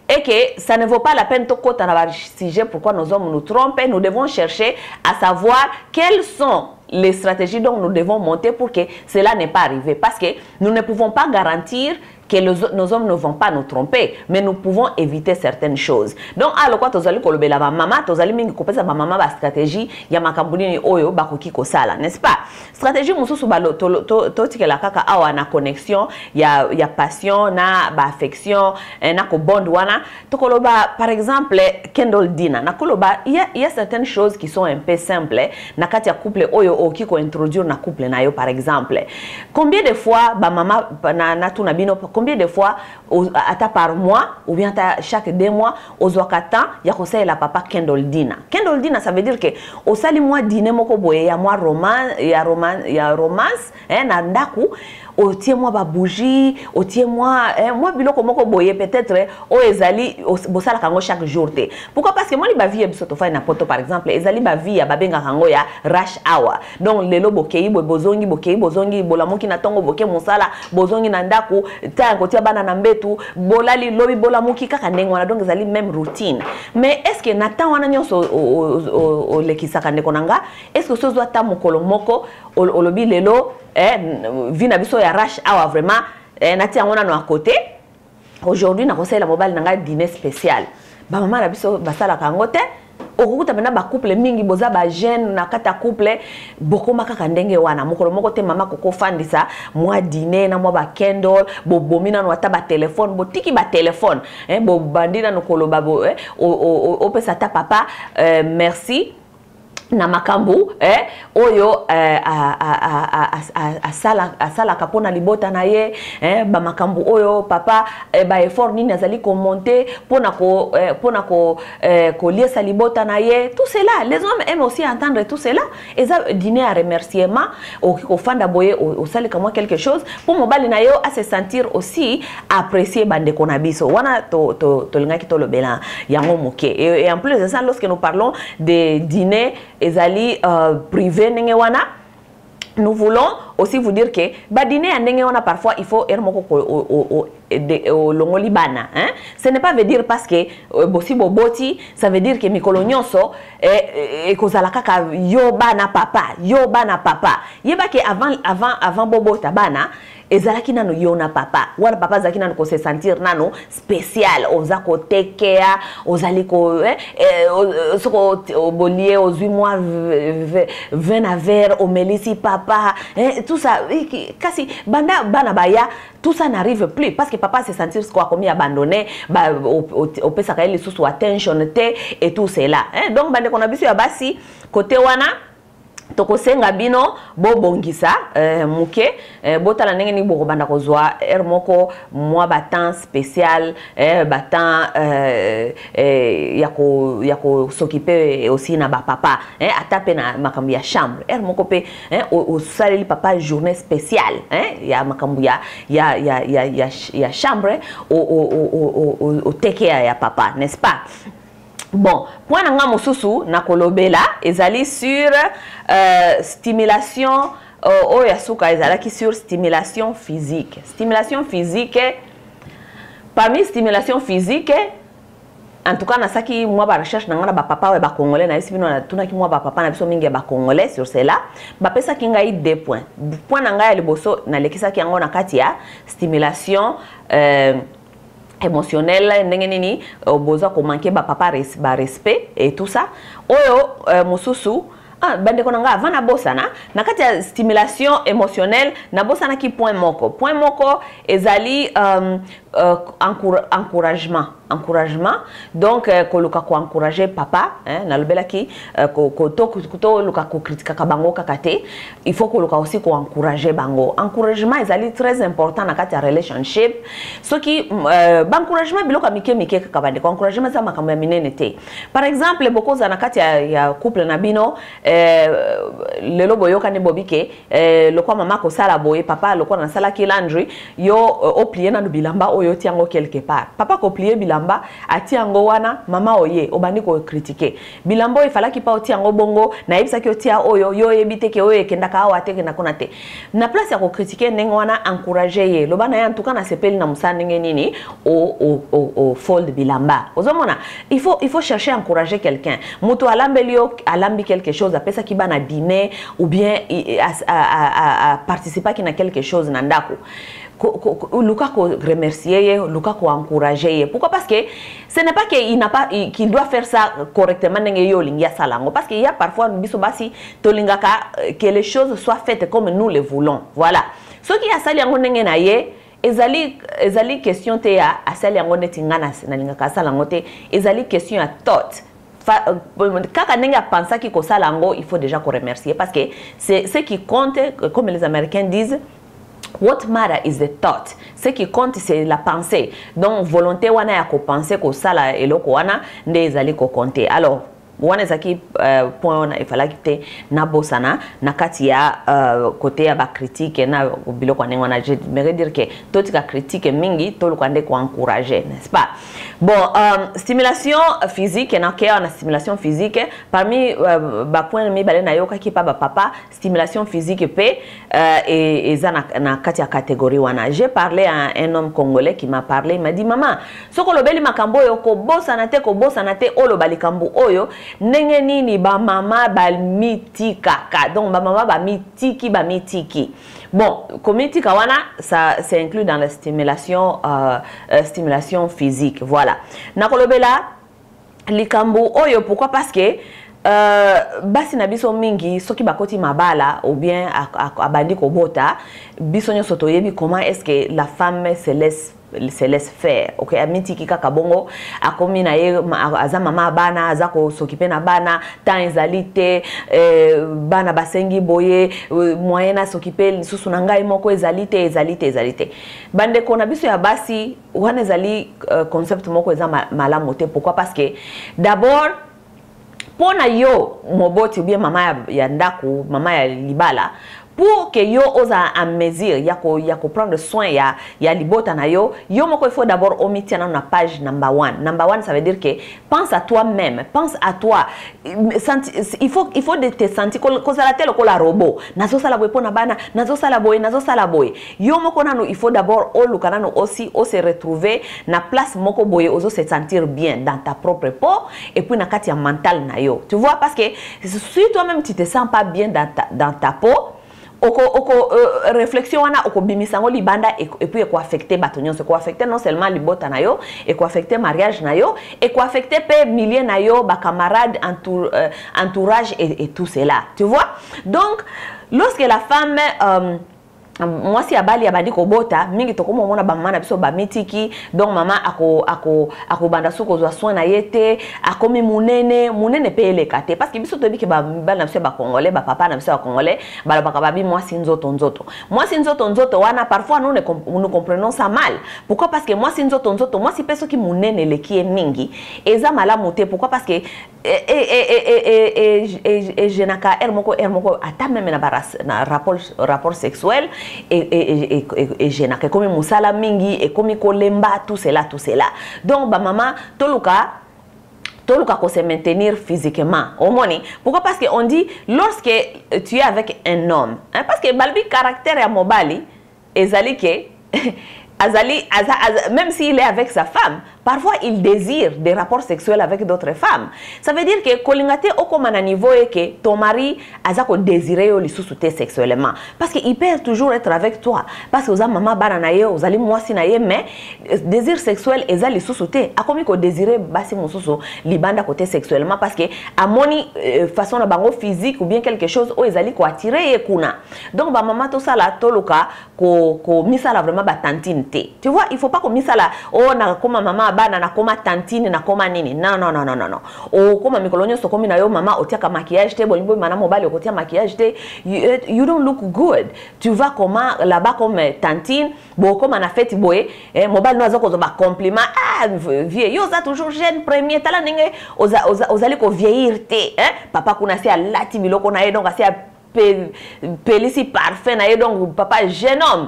S3: et que ça ne vaut pas la peine de côté dans le sujet pourquoi nos hommes nous trompent. Nous devons chercher à savoir quelles sont les stratégies dont nous devons monter pour que cela n'ait pas arrivé, parce que nous ne pouvons pas garantir que nos hommes ne vont pas nous tromper, mais nous pouvons éviter certaines choses. Donc, à l'occasion, tozali kolobela ba mama, tozali mingi kopesa ba mama ba stratégie ya makambuni ni oyo bakoki kosala, n'est-ce pas? Stratégie mususu ba to tikela kaka awa na connexion ya passion na ba affection na ko bond wana. Tokoloba par exemple candle dinner. Na koloba il y a certaines choses qui sont un peu simples na kati ya couple oyo oki ko introduire na couple na yo par exemple. Combien de fois ba mama na tuna bino combien de fois ata par mois ou bien chaque 2 mois ozwakata ya kosaye la papa candle dinner. Candle dinner ça veut dire que osali moi dîner moko boye ya moi romance na ndaku otie moi ba bougie otie moi biloko moko boye peut-être o ezali bosala kango chaque jour te. Pourquoi? Parce que moi li ba vie biso to fa na poto par exemple ezali ba vie ya babenga kango ya rush hour. Donc lelo bokei bozongi bolamuki na tongo boke mosala bozongi na ndaku ta kotia bana na mbetu bolali lobi bolamuki kaka ndenge wana. Donc ezali même routine. Mais est-ce que nata wana nyonso o lekisaka ndeko nanga est-ce que sozo ata mokolo moko olobi lelo vina biso ya rush hour vraiment nati ngona no à côté aujourd'hui na conseil la mobile nanga dîner spécial ba mama na biso basala kangote okukuta bana ba couple mingi boza ba jeune na kata couple bokoma kaka ndenge wana mokolo moko te mama koko fandisa moi dîner na moi ba candle bomina no ata ba téléphone botiki ba téléphone bo bandina no koloba bo o pesa ta papa merci na makambu oyo asala kapona libota na ye ba makambu oyo papa ba effort nini azali ko monter pona ko liesa libota na ye. Tout cela, les hommes aiment aussi entendre tout cela. Et ça dîner à remerciement au fanda boye au sali comme quelque chose pour mobali na yo à se sentir aussi apprécié bande konabiso wana to linga ki to lo bela yango moke. Et en plus de ça, lorsque nous parlons de dîner ezali privé nenge wana, nous voulons aussi vous dire que ba dîner nenge wana parfois il faut ermoko longoli bana, hein. Ce n'est pas veut dire parce que bosi boboti, ça veut dire que mikolo nyonso e kozala kaka yo bana papa yeba ke avant bobota bana ezalaki nano yona papa wana papa zaki nano ko se sentir nano spécial oza ko take care ozali ko soko bolie aux 8 mois 20 à verre au melisi papa tout ça kasi bana baya tout ça n'arrive plus parce que papa se sentir quoi comme abandonné au pesa ka ile sous attention et tout cela donc bande kona biso ya basi côté wana tokosenga bino bobongisa muke botala ndenge ni boko banda kozwa moko mwa batan spécial batan yako s'occuper aussi na ba papa atape na makambu ya chambre moko pe au saleli papa journée spéciale ya makambu ya chambre au take care ya papa, n'est-ce pas? Bon, point nanga mosusu na kolobela ezali sur stimulation oyasuka ezalaki sur stimulation physique. Stimulation physique, parmi stimulation physique, en tout cas nasaki moi ba recherche nanga ba papa ba congolais na isi bino na tunaki moi ba papa na biso mingi ba congolais sur cela ba pesa ki ngai 2 points. Point nanga ya liboso na lekisa ki yango na kati ya stimulation émotionnel ndenge nini boza ko manquer ba papa respect et tout ça oyo mususu bande konanga avant na bosana na kati ya stimulation émotionnelle na bosana ki point moko ezali encouragement donc koluka ko encourager papa na lobela ki ko luka ko critique ka bango kakate il faut koluka aussi ko encourager bango. Encouragement ezali très important na kati ya relationship soki ba encouragement biloko mike ka bande ko encouragement za makambo ya minene te. Par exemple beaucoup za na kati ya couple na bino lelo boyoka ne bobike lokwa mama ko sala boye papa lokwa na sala ki laundry yo o plier na bilamba oyo tiango quelque part papa ko plier bilamba atiango wana mama oye obandi ko critiquer bilambo ifalaki pa otiango bongo na yebisa ki otia oyo yo yebite ke oyo ekenda ka awate ke na konate na place ya ko critiquer ndenge wana encourager ye lobana ya en tout cas na sepeli na musa ndenge nini o fold bilamba ozomona il faut chercher à encourager quelqu'un muto alambi quelque chose apesa ki bana dîner ou bien à participer ki na quelque chose na ndako Luka ko remercier, Luka ko encourager. Pourquoi? Parce que ce n'est pas qu'il doit faire ça correctement parce qu'il y a parfois que les choses soient faites comme nous les voulons. Voilà. Ce qui a sali yango ndenge na ye ezali question te ya asali yango netingana na lingaka sala yango te ezali question ya thought. Kaka ndenge a pensé ki ko sala yango il faut déjà ko remercier parce que c'est ce qui compte comme les Américains disent. What matter is the thought. Ce qui compte c'est la pensée. Donc volonté wana ya ko penser ko sala eloko wana nde ezali ko compter. Alors wana zaki point wana ifala kite na bosana na kati ya côté ya ba critique na biloko ndenge wana je me dire que totika critique mingi to lokande ko encourager, n'est-ce pas? Bon, stimulation physique na kia na stimulation physique parmi ba point mi bale na yoka ki pa ba papa stimulation physique pe et za na kati ya catégorie wana. J'ai parlé à un homme congolais qui m'a parlé, il m'a dit maman soko lobeli makambo yo ko bosana te olo balikambo oyo ndenge nini ba mama ba mitikaka donc ba mama ba mitiki. Bon, community kawana ça c'est inclus dans la stimulation stimulation physique. Voilà. Na kolobela likambo oyo pourquoi? Parce que basi na biso mingi soki bakoti mabala ou bien abandi kobota biso nyoso toyebi comment est-ce que la femme se laisse faire. OK, amiti kika kabongo akomi na ye aza mama bana aza ko s'occuper na bana temps ezalite bana basengi boye moyen na s'occuper susu na ngai moko ezalite bande kona biso ya basi wana ezali concept moko eza malamu te. Pourquoi? Parce que d'abord pona yo moboti ou bien mama ya ndaku mama ya libala pour que yo osa en mesure ya ko prendre soin ya libota na yo moko il faut d'abord omitia na page number 1. Number 1 ça veut dire que pense à toi-même, pense à toi. Il faut de te sentir ko sala telo ko la robot nazo sala boy pona bana nazo sala boy yo moko nanu il faut d'abord oluka nanu aussi se retrouver na place moko boy ozo se sentir bien dans ta propre peau et puis na kati ya mental na yo, tu vois, parce que si toi-même tu te sens pas bien dans ta peau réflexion wana oko bimisango libanda et puis eko affecter batonyon se ko affecter non seulement libota na yo eko affecter mariage na yo eko affecter pe milieu na yo ba camarade entourage et tout cela, tu vois. Donc lorsque la femme moi si abali abandi ko bota mingi to komo mona ba mama na biso ba mitiki donc mama ako banda suko zo soin na yete akomi munene pe elekate parce que biso to biki ba na biso ba congolais ba papa na biso ba congolais ba baka ba bi moi si nzoto wana parfois nous comprenons ça mal. Pourquoi? Parce que moi si nzoto moi si peso ki munene leki mingi eza malamu te. Pourquoi? Parce que et jenaka ermoko ata même na rapport sexuel et gênant comme musala mingi et comme kolemba tout cela. Donc ba maman toluka ko se maintenir physiquement au moni. Pourquoi? Parce que on dit lorsque tu es avec un homme, hein, parce que balbi caractère ya mobali ezali ke même s'il est avec sa femme, parfois il désire des rapports sexuels avec d'autres femmes. Ça veut dire que kolingate okomana niveau et que ton mari azako désirer li sous-souter sexuellement parce qu'il peut toujours être avec toi parce que oza mama bana na ye ozali mwasi na ye mais désir sexuel ezali sous-souter akomi ko désirer basi mususu libanda côté sexuellement parce que amoni façon na bango physique ou bien quelque chose o ezali ko attirer kuna. Donc ba mama to sala toluka ko misala vraiment ba tantine. Tu vois, il faut pas comme ça là. Oh na koma mama bana na koma tantine na koma nini. Non. Oh koma mikolonyo so komi na yo mama otiaka maquillage te bolimbo mana mobile okotia maquillage te. You don't look good. Tu vas comment là-bas comme tantine, bo comme na fête boye, mobile no azoko zo ba compliment. Ah vieux, yo za toujours jeune premier tala ninge ozali ko vieillir te, papa kuna si alati biloko na ye donc asi a pelisi parfait na ye donc papa jeune homme.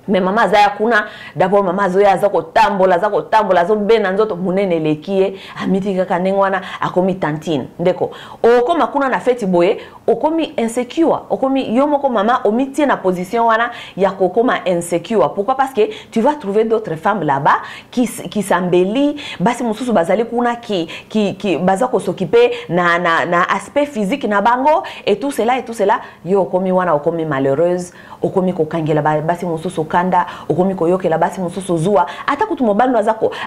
S3: Mais maman zaya kuna d'abord maman zoya zako tambola zo bena nzoto munene lekie amiti kaka nengwana akomi tantine ndeko okoma kuna na feti boye okomi insecure okomi yomoko mama omiti na position wana ya kokoma insecure. Pourquoi? Parce que tu vas trouver d'autres femmes là-bas qui s'embellissent basi mususu bazali kuna qui bazako s'occuper na aspect physique na bango et tout cela yo okomi wana okomi malheureuse okomi kokangela basi mususu kanda okomi koyokela basi mususu zuwa ata kutu mobali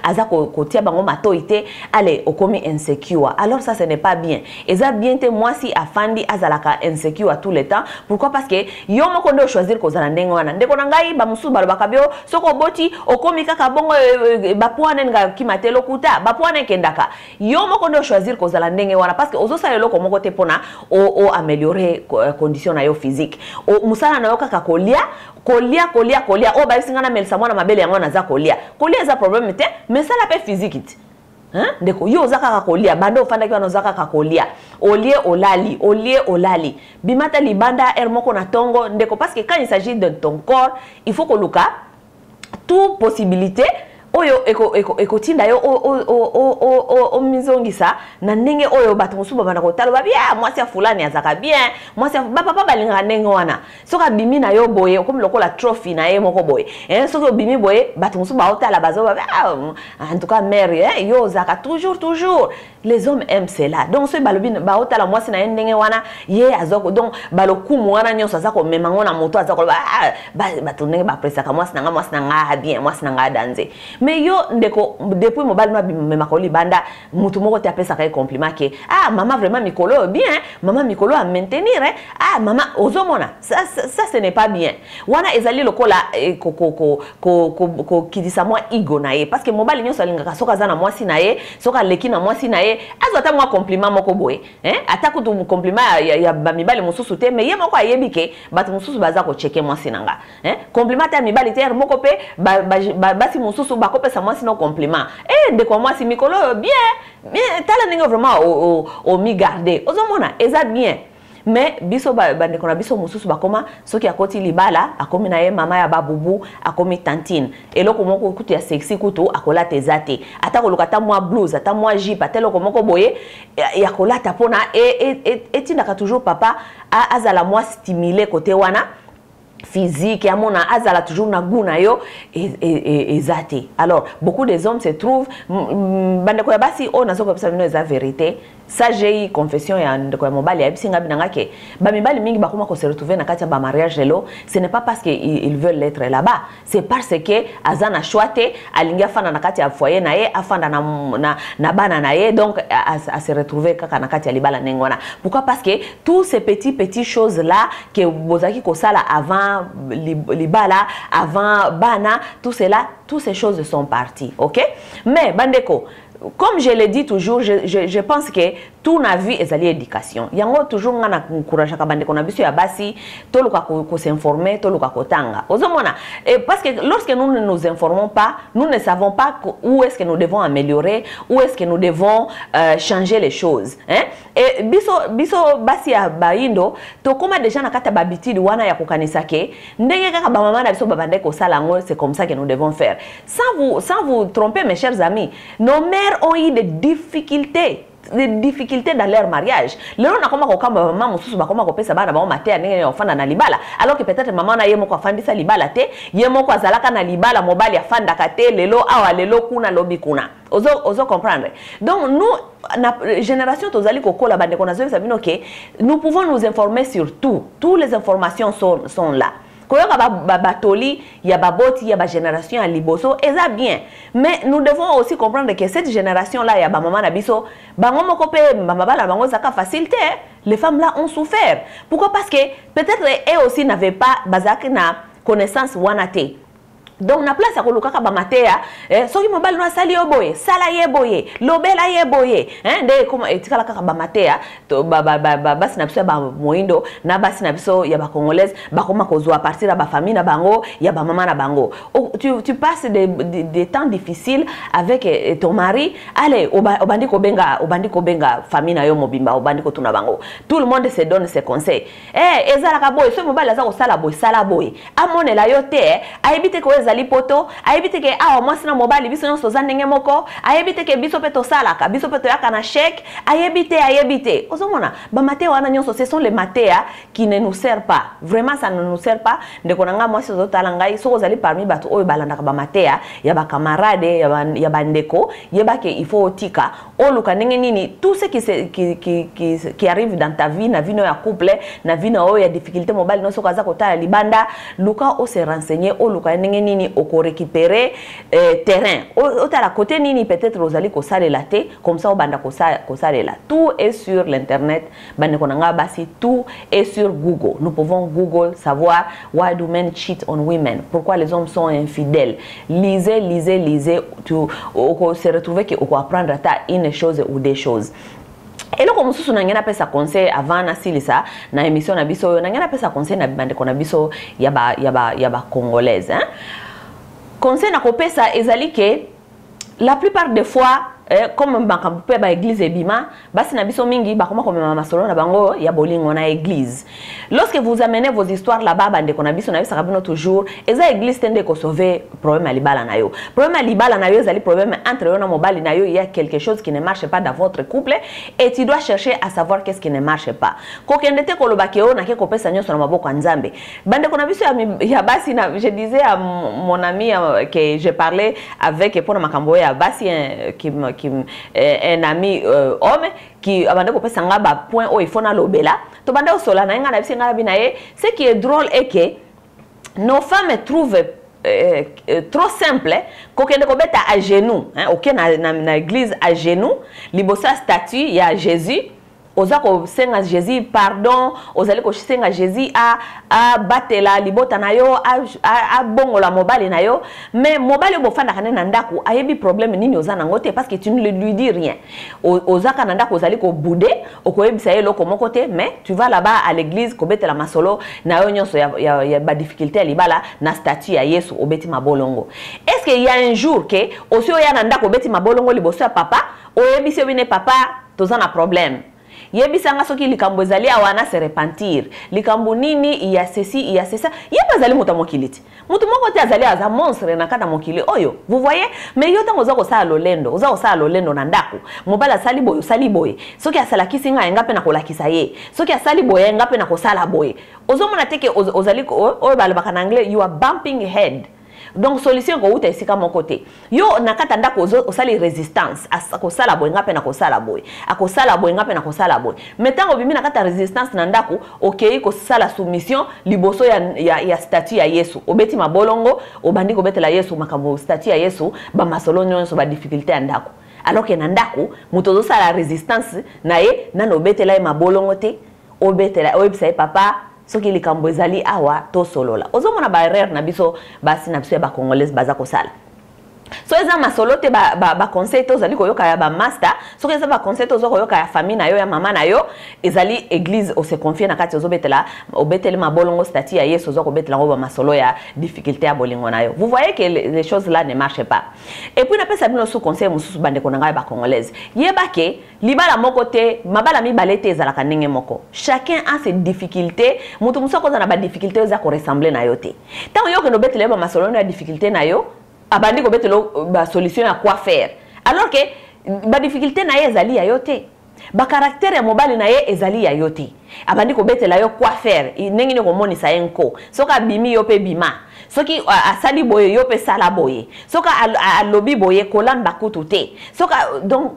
S3: azako kotia bango matoite ale okomi insecure. Alors ça ce n'est pas bien. Eza bien te moi si afandi azalaka insecure à tout le temps. Pourquoi? Parce que yo moko ndo choisir kozala ndenge wana ndeko na ngai ba mususu balobaka bio soko boti okomi kaka bongo bapwana nga kimatelo kuta bapwana kendaka yo moko ndo choisir kozala ndenge wana parce que ozosa lelo komoko te pona o améliorer condition na yo physique o musala na yo kaka kolia o ba singana melsa mwana mabele yango na za kolia za problème te mais ça la pe physique it hein ndeko yo zaka kolia bando ofanda ki wana zaka kolia olie olali bimata libanda moko na tongo ndeko parce que quand il s'agit de ton corps il faut que luka toute possibilité oyo eko tinda yo o mizongisa na ndenge oyo bato musuba bana kotalo ba bien moi c'est fulani azaka bien moi c'est papa balinga ndenge wana soka bimi na yo boye comme lokola trophy na ye moko boye soka bimi boye bato musuba otala bazo ba en tout cas mère yo zaka toujours les hommes aiment cela donc ce balobi ba otala moi c'est na ndenge wana ye azoko donc balokumu wana nyoso azako memango na moto azako ba bato ndenge ba presaka moi c'est nanga bien moi c'est nanga danser mais yo ndeko depuis mobali no makoli banda mutu moko te apesa ka compliment ke ah maman vraiment mikolo bien maman mikolo a maintenir ah maman ozomona ça ce n'est pas bien wana ezali lokola ko kidisa moi ego na ye parce que mobali nyonso alingaka soka za na mwasi na ye soka leki na mwasi na ye azota mwa compliment moko boye atako tu compliment ya mibali mususu te mais ye moko ayebi ke batu mususu baza ko checker mwasi nanga compliment ta mibali te moko pe basi mususu bakopesa mwasi no compliment ndeko mwasi mikolo bien tala ningo vraiment au mi garder ozomona eza bien mais biso bandeko na biso mususu bakoma soki akoti libala akomi na ye mama ya babubu akomi tantine eloko moko kutu ya sexy kutu akolata ezate ata koluka ta mwa blouse ata mwa jupe ateloko moko boye ya kolata pona etindaka toujours papa azala mwa stimulé côté wana physique ya mona azala toujours na guna yo ezate. Alors beaucoup des hommes se trouvent bandeko ya basi nazo ko pesa eza vérité ça j'ai eu confession ya ndeko ya mobali ya bisinga binanga ke ba mibali mingi bakoma ko se retrouver na kati ya ba mariage lelo ce n'est pas parce que ils veulent l'être là-bas c'est parce que azana choite alingia fana na kati ya foyer na ye afanda na bana na ye donc à se retrouver kaka na kati ya libala nengona. Pourquoi? Parce que tous ces petites choses là que bozaki ko sala avant libala avant bana tout cela toutes ces choses sont parties. OK, mais bandeko comme je le dis toujours, je pense que toute la vie est l'éducation. Il y a toujours un encouragement à bande qu'on a besoin basi, tout le ko s'informer, tout le ko tanga. Et parce que lorsque nous ne nous informons pas, nous ne savons pas où est-ce que nous devons améliorer, où est-ce que nous devons changer les choses. Et biso basi ya baindo, to koma déjà na kata babiti wana ya kukanisa ke, ndenge kaka ba mama na biso babande ko sala ngo, c'est comme ça que nous devons faire. Sans vous tromper mes chers amis, nos mères ont eu des difficultés dans leur mariage. Le on a comment ko kamba maman mususu ba koma ko pesa bana ba matea ndenge ofanda na libala alors que peut-être maman na yemo ko afandisa libala te yemo ko azalaka na libala mobali afanda kate lelo awa lelo kuna lobi kuna ozo comprendre. Donc nous la génération tozali kokola bande ko nazo sabino ke nous pouvons nous informer sur tout, toutes les informations sont là. Koyoka batoli ya baboti ya ba génération à liboso eza bien, mais nous devons aussi comprendre que cette génération là ya ba maman na biso bango moko pe mama bala bango zaka facilité. Les femmes là ont souffert. Pourquoi? Parce que peut-être elles aussi n'avaient pas bazaki na connaissance wanate. Donc na place akoluka ka ba matea soki mobali no sali oboye sala yeboye lobela yeboye nde comme etikala ka ba matea to basi na biso ba moindo na basi na biso ya ba congolaise ba koma kozwa partir ya ba famille na bango ya ba mama na bango. Tu passes des temps difficiles avec ton mari, allez obandi ko benga famille na yo mobimba obandi ko tuna bango. Tout le monde se donne ses conseils. Ezala ka boy so mobali za ko sala boy amone la yo te aibite ko ezali poto ayebite ke awa mwasi na mobali biso nyonso za ndenge moko ayebite ke biso pe tosalaka biso pe toyaka na chèque ayebite ozomona ba matea wana nyonso ce sont les matea qui ne nous servent pas vraiment, ça ne nous sert pas. Ndeko nanga mwasi ozotala ngai soko zali parmi bato oyo balandaka ba matea ya ba camarade ya bandeko yeba ke il faut otika oluka ndenge nini tout ce qui arrive dans ta vie na vie no ya couple na vie no ya difficulté mobali no soko za kotala libanda luka o se renseigner oluka ndenge nini oko récupérer terrain otala côté nini peut-être ozali ko salela te comme ça obanda ko salela. Tout est sur l'internet bandeko nanga basi, tout est sur Google. Nous pouvons Google savoir why do men cheat on women, pourquoi les hommes sont infidèles. Lisez tu se retrouver que oko apprendre une chose ou des choses. Et là, comme ça, on a pesa conseil avant na silisa na émission na biso, on a pesa conseil na bandeko na biso yaba congolaise. Conseil na kopesa ezali ke la plupart des fois comme bakampe ba église ebima basi na biso mingi bakoma komema masolo na bango ya bolingo na église. Lorsque vous amenez vos histoires là-bas bande kona biso na bisa kabino toujours eza église tende ko sauver problème à libala na yo. Problème à libala na yo ezali problème entre yo na mobali na yo, il y a quelque chose qui ne marche pas dans votre couple et tu dois chercher à savoir qu'est-ce qui ne marche pas. Ko kendete ko lobakeo na ke ko pesa nyonso na maboko nzambe. Bande kona biso ya basi na je disais à mon ami que je parlais avec pour makambo ya basi un ami homme qui abande ko pesa ngaba point o ifona lobela to bande o sola na nga na bisinga binaye. Ce qui est drôle est que nos femmes trouvent trop simple kokende ko beta à genoux hein OK na église à genoux libosa statue ya Jésus oza ko senga Jésus pardon ozali ko senga Jésus a batela libota na yo a bongola mobali na yo mais mobali bofanda kana na ndako ayebi problème nini oza nango te parce que tu ne lui dis rien oza kana ndako ozali ko boude okoyebisa ye loko moko te mais tu vas là-bas à l'église ko betela masolo na yo nyonso ya ba difficulté ya libala na statue ya Yesu obeti mabolongo est-ce qu'il y a un jour que osio ya na ndako obeti mabolongo liboso ya papa oyebisi bine papa toza na problème yebisanga soki likambo ezali awana se repentir likambo nini iya ceci iya ceci yeba zali muta mokiliti mutu moko te azali aza monstre na kata mokili oyo vous voyez mais yo tango za ko sala lolendo oza ko sala lolendo na ndako mobala sali boye soki asala kisinga enga pe na kolakisa ye soki asali boye enga pe na kosala boye ozomona teke ozali oyo balobaka na anglais you are bumping head. Donc solution ko uta esika mon côté yo nakata ndako osali résistance akosala boy ngape na kosala boy akosala boy ngape na kosala boy metango bimi nakata résistance na ndako okei ko sala soumission liboso ya statue ya Yesu obeti mabolongo obandi ko betela Yesu makambo statue ya Yesu ba masolo nyonso ba difficulté ya ndako alors que na ndako muto zo sala résistance na ye nano betela mabolongo te obetela oyebisa papa soki likambo ezali awa to solola ozomona ba erreur na biso basi na biso ya ba congolaise baza kosala so eza masolo te ba conseil to zali koyoka ya ba master soki eza ba conseil to zo koyoka ya famille na yo ya mama na yo ezali église o se confier na kati ozobetela obetele mabolongo statue ya Yesu zo kobetela ngo ba masolo ya difficulté ya bolingo na yo vous voyez que les choses là ne marchent pas et puis na pesa bino sous conseil mususu bande ko nanga ba congolaise yeba ke libala moko te mabala mibale te ezalaka ndenge moko chacun a ses difficultés mutu musoko za na ba difficulté za ko ressembler na yo te tant yo ke no betele ba masolo na difficulté na yo abandi ko betelo ba solution à quoi faire alors que ba difficulté na ye ezali ya yote ba caractère ya mobali na ye ezali ya yote abandi ko betela yo quoi faire ndenge ni ko monisa enko soka bimi yo pe bima soki asali boye yo pe sala boye soka alobi boye kolamba kutu te soka donc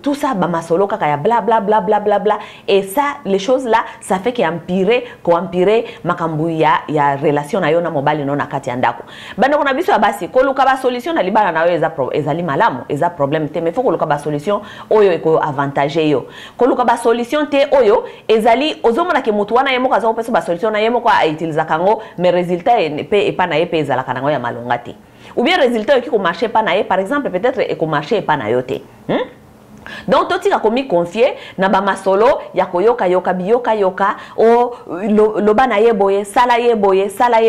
S3: tout ça ba masolo kaka ya bla bla bla bla bla bla et ça les choses là ça fait qu'empirer makambu ya relation na yo na mobali no na kati ya ndako banda kona biso basi koluka ba solution na libala na yo ezali malamu eza problème te mais faut koluka ba solution oyo eko avantage yo koluka ba solution te oyo ezali ozomona ke mutu wana yemo kaza opesa ba solution na yemo kwa a utiliser kango mais résultat pe pa na ye pe ezala kanango ya malonga te ou bien résultat qui ko marcher pas na ye par exemple peut-être e ko marcher pas na yo te donc toti ka komi confier na ba masolo ya koyoka yoka o loba na ye boye sala ye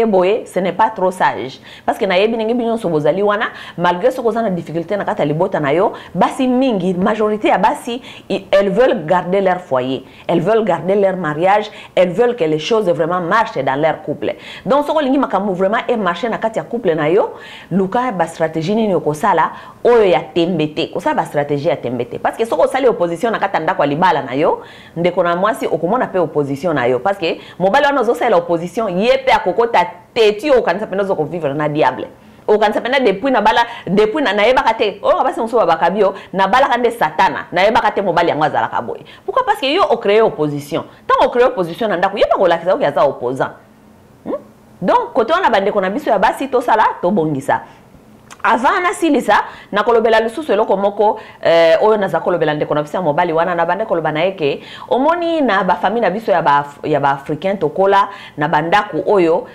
S3: boye ce n'est pas trop sage parce que na ye binenge binyo so bozali wana malgré ce qu'on a difficulté na kata libota na yo basi mingi majorité ya basi elles veulent garder leur foyer elles veulent garder leur mariage elles veulent que les choses vraiment marchent dans leur couple donc soko lingi makambo vraiment et marcher na kata ya couple na yo luka ba stratégie nini ko sala oyo ya tembete ko sala ba stratégie ya tembete parce que soko sali opposition na kata ndako libala na yo ndeko na mwasi okomona pe opposition na yo parce que mobali wana zo sala opposition yepe akokota teti o kanisa penozo ko vivre na diable o kanisa pena depuis na yebaka te o basi nso bakabio na bala kande satana na yebaka te mobali yango azala kaboy pourquoi parce que yo o créer opposition tant o créer opposition na ndako yeba ko lakisa ko yaza opposant donc côté on a bande ko na biso ya basi to sala to bongisa avant na silisa na kolobela lususu eloko moko oyo na za kolobela ndeko na biso mobali wana na bande koloba na yeke omoni na ba famille na biso ya ba africain tokola na bandaku oyo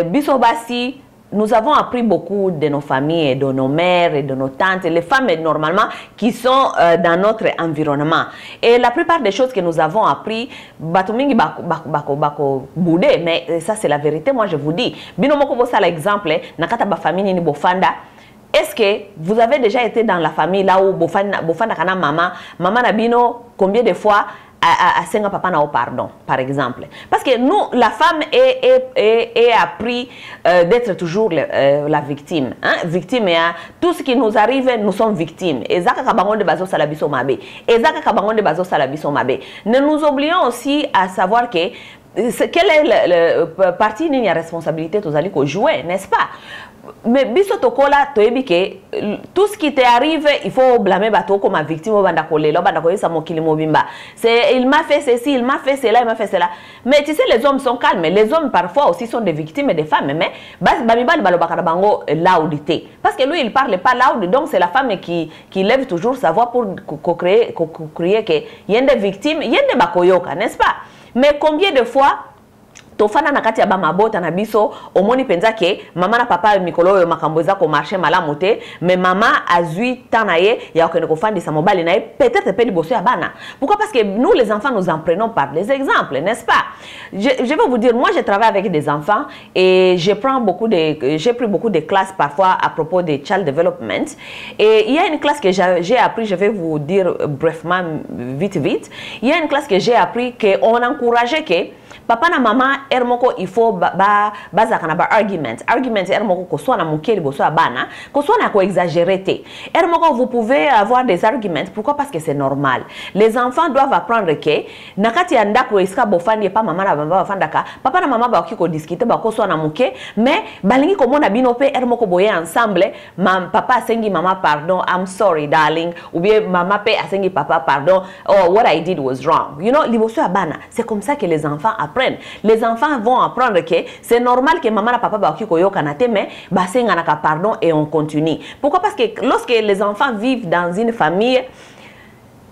S3: biso basi nous avons appris beaucoup de nos familles et de nos mères et de nos tantes, les femmes normalement qui sont dans notre environnement. Et la plupart des choses que nous avons appris, batumingi bako boudé, mais ça c'est la vérité, moi je vous dis. Bino moko bosa l'exemple, nakata ba famille ni bofanda. Est-ce que vous avez déjà été dans la famille là où bofanda kana maman na bino combien de fois à senga papa na pardon par exemple parce que nous la femme est appris d'être toujours la victime hein victime et tout ce qui nous arrive nous sommes victimes ezaka kabangonde bazo sala biso mabe ezaka kabangonde bazo sala biso mabe ne nous oublions aussi à savoir que quelle est le partie ni responsabilité tozali ko jouer, n'est-ce pas? Mais biso tokola toyebi ke tout ce qui t'arrive il faut blâmer bato comme victime banda kolela banda koyesa mokili mobimba. C'est il m'a fait ceci, il m'a fait cela, il m'a fait cela. Mais tu sais les hommes sont calmes, les hommes parfois aussi sont des victimes des femmes, mais bamibali balobaka bango laudité parce que lui il parle pas loud, donc c'est la femme qui lève toujours sa voix pour crier que yende victime, yende bakoyoka, n'est-ce pas? Mais combien de fois tofana na kati ya ba mabota na biso omoni penza ke mama na papa mikolo yo makambo za ko marcher malamu te, mais mama azui tanaye ya okene ko fandi sa mobali na peut-être pe liboso ya bana. Pourquoi? Parce que nous les enfants nous en prenons par les exemples, n'est-ce pas? Je vais vous dire, moi je travaille avec des enfants et j'ai pris beaucoup de classes parfois à propos de child development, et il y a une classe que j'ai appris, je vais vous dire brièvement vite, il y a une classe que j'ai appris que on encourageait que papa na maman ermoko il faut baza kana ba argument ermoko ko soit na mukeli bo soit bana ko soit na ko exagérer te ermoko vous pouvez avoir des arguments. Pourquoi? Parce que c'est normal. Les enfants doivent apprendre que nakati ya ndako iska bofandi pa mama na baba bafandaka papa na mama ba ko discuter ba ko soit na muke, mais balingi ko mona bino pe ermoko boye ensemble, papa asengi mama pardon, I'm sorry darling, ou bien mama pe asengi papa pardon, oh what I did was wrong, you know, liboso ya bana. C'est comme ça que les enfants apprennent. Les enfants vont apprendre que c'est normal que maman et papa baoki koyo kanate, mais basenga naka pardon et on continue. Pourquoi? Parce que lorsque les enfants vivent dans une famille,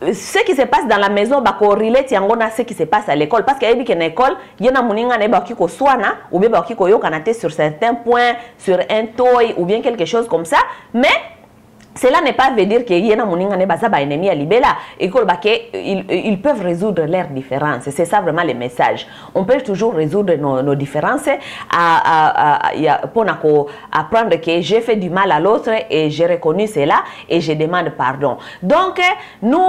S3: ce qui se passe dans la maison ba corrélate yangona ce qui se passe à l'école, parce qu'il y a une école yena muninga ne baoki ko swana ou bien baoki koyo kanate sur certains points, sur un toy ou bien quelque chose comme ça, mais cela n'est pas veut dire que yena muninga ne baza ba ennemi à libela école ba que ils peuvent résoudre leurs différences. C'est ça vraiment le message. On peut toujours résoudre nos différences pour apprendre que j'ai fait du mal à l'autre et j'ai reconnu cela et je demande pardon. Donc nous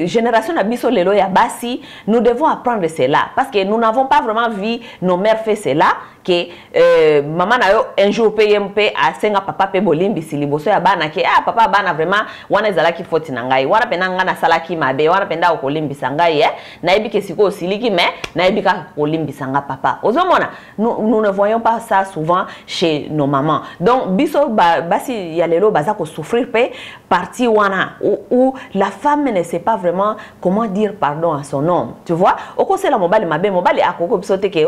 S3: génération abiso lelo ya basi, nous devons apprendre cela parce que nous n'avons pas vraiment vu nos mères faire cela, que maman na yo un jour PMP a senga papa pe bolimbi siliboso ya bana ke papa bana vraiment wana zalaki foti na ngai wana penanga na salaki mabe wana penda okolimbi sangai na ebike siko siliki mais na ebika kolimbi sanga papa ozomona. Nous ne voyons pas ça souvent chez nos mamans. Donc biso basi ya lelo baza ko souffrir pe partie wana où la femme ne sait pas vraiment comment dire pardon à son homme, tu vois. Oko c'est la mobali mabe mobali akoko bisote ke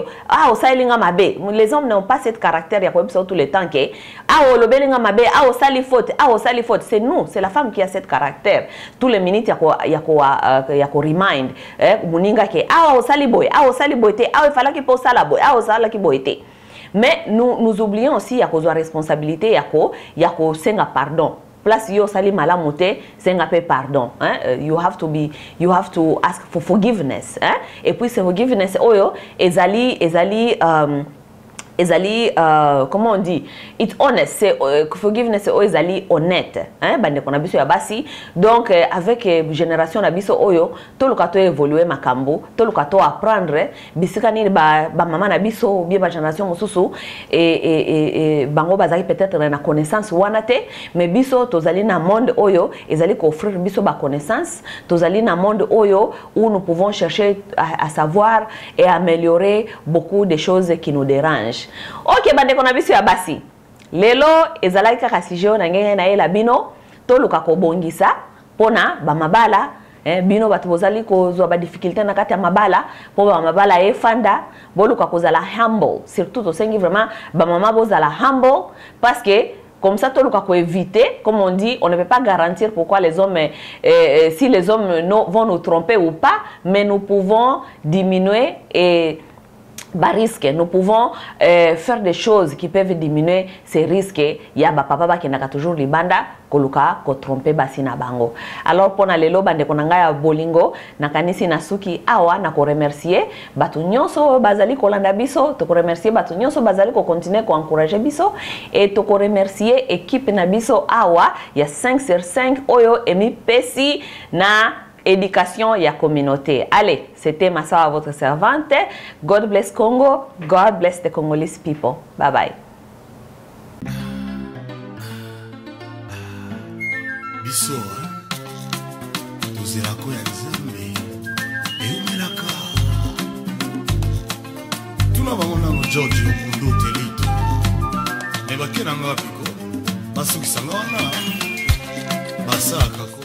S3: osailinga mabe. Les hommes n'ont pas cette caractère tout le temps que c'est nous, c'est la femme qui a cette caractère. Tous les minutes il y a remind muninga ke osali boy te fala ki po sala boy osala ki boy te. Mais nous oublions aussi ya ko responsabilité ya ko senga pardon. Place yo sali malamu te senga pe pardon, you have to ask for forgiveness, et puis ce forgiveness oyo comment on dit, it's honest, c'est forgiveness o ezali honnête, bande kona biso ya basi. Donc avec génération na biso oyo toluka to évoluer makambo, toluka to apprendre bisika ni ba mama na biso bien ba génération mosusu et bango bazaki peut-être na connaissance wana te, mais biso tozali na monde oyo ezali ko offrir biso ba connaissance, tozali na monde oyo où nous pouvons chercher à savoir et améliorer beaucoup de choses qui nous dérangent. Ok, bande kona biso ya basi lelo ezalaki kaka sijo na ngenge na ela bino toluka ko bongisa pona ba mabala bino batu bozali ko zo ba difficulté na kati ya mabala po ba mabala efanda boluka ko zala humble, surtout to sengi vraiment ba mama bozala humble parce que comme ça toluka ko éviter, comme on dit, on ne peut pas garantir pourquoi les hommes si les hommes vont nous tromper ou pas, mais nous pouvons diminuer et risque, nous pouvons faire des choses qui peuvent diminuer ces risques. Il y a papa qui n'a toujours libanda koluka ko tromper basi na bango. Alors pona lelo bande konanga ya bolingo nakanisi nasuki awa na ko remercier batu nyonso bazali ko landa biso, to ko remercier batu nyonso bazali ko continuer ko encourager biso et to ko remercier équipe na biso awa ya 5 sur 5 oyo emi pesi na éducation et la communauté. Allez, c'était Massawa, votre servante. God bless Congo. God bless the Congolese people. Bye bye.
S1: Biso, tozerako ya Nzambe, eumelaka. George Okundu Telito me bakena nga piko basukisanga wana basaka ko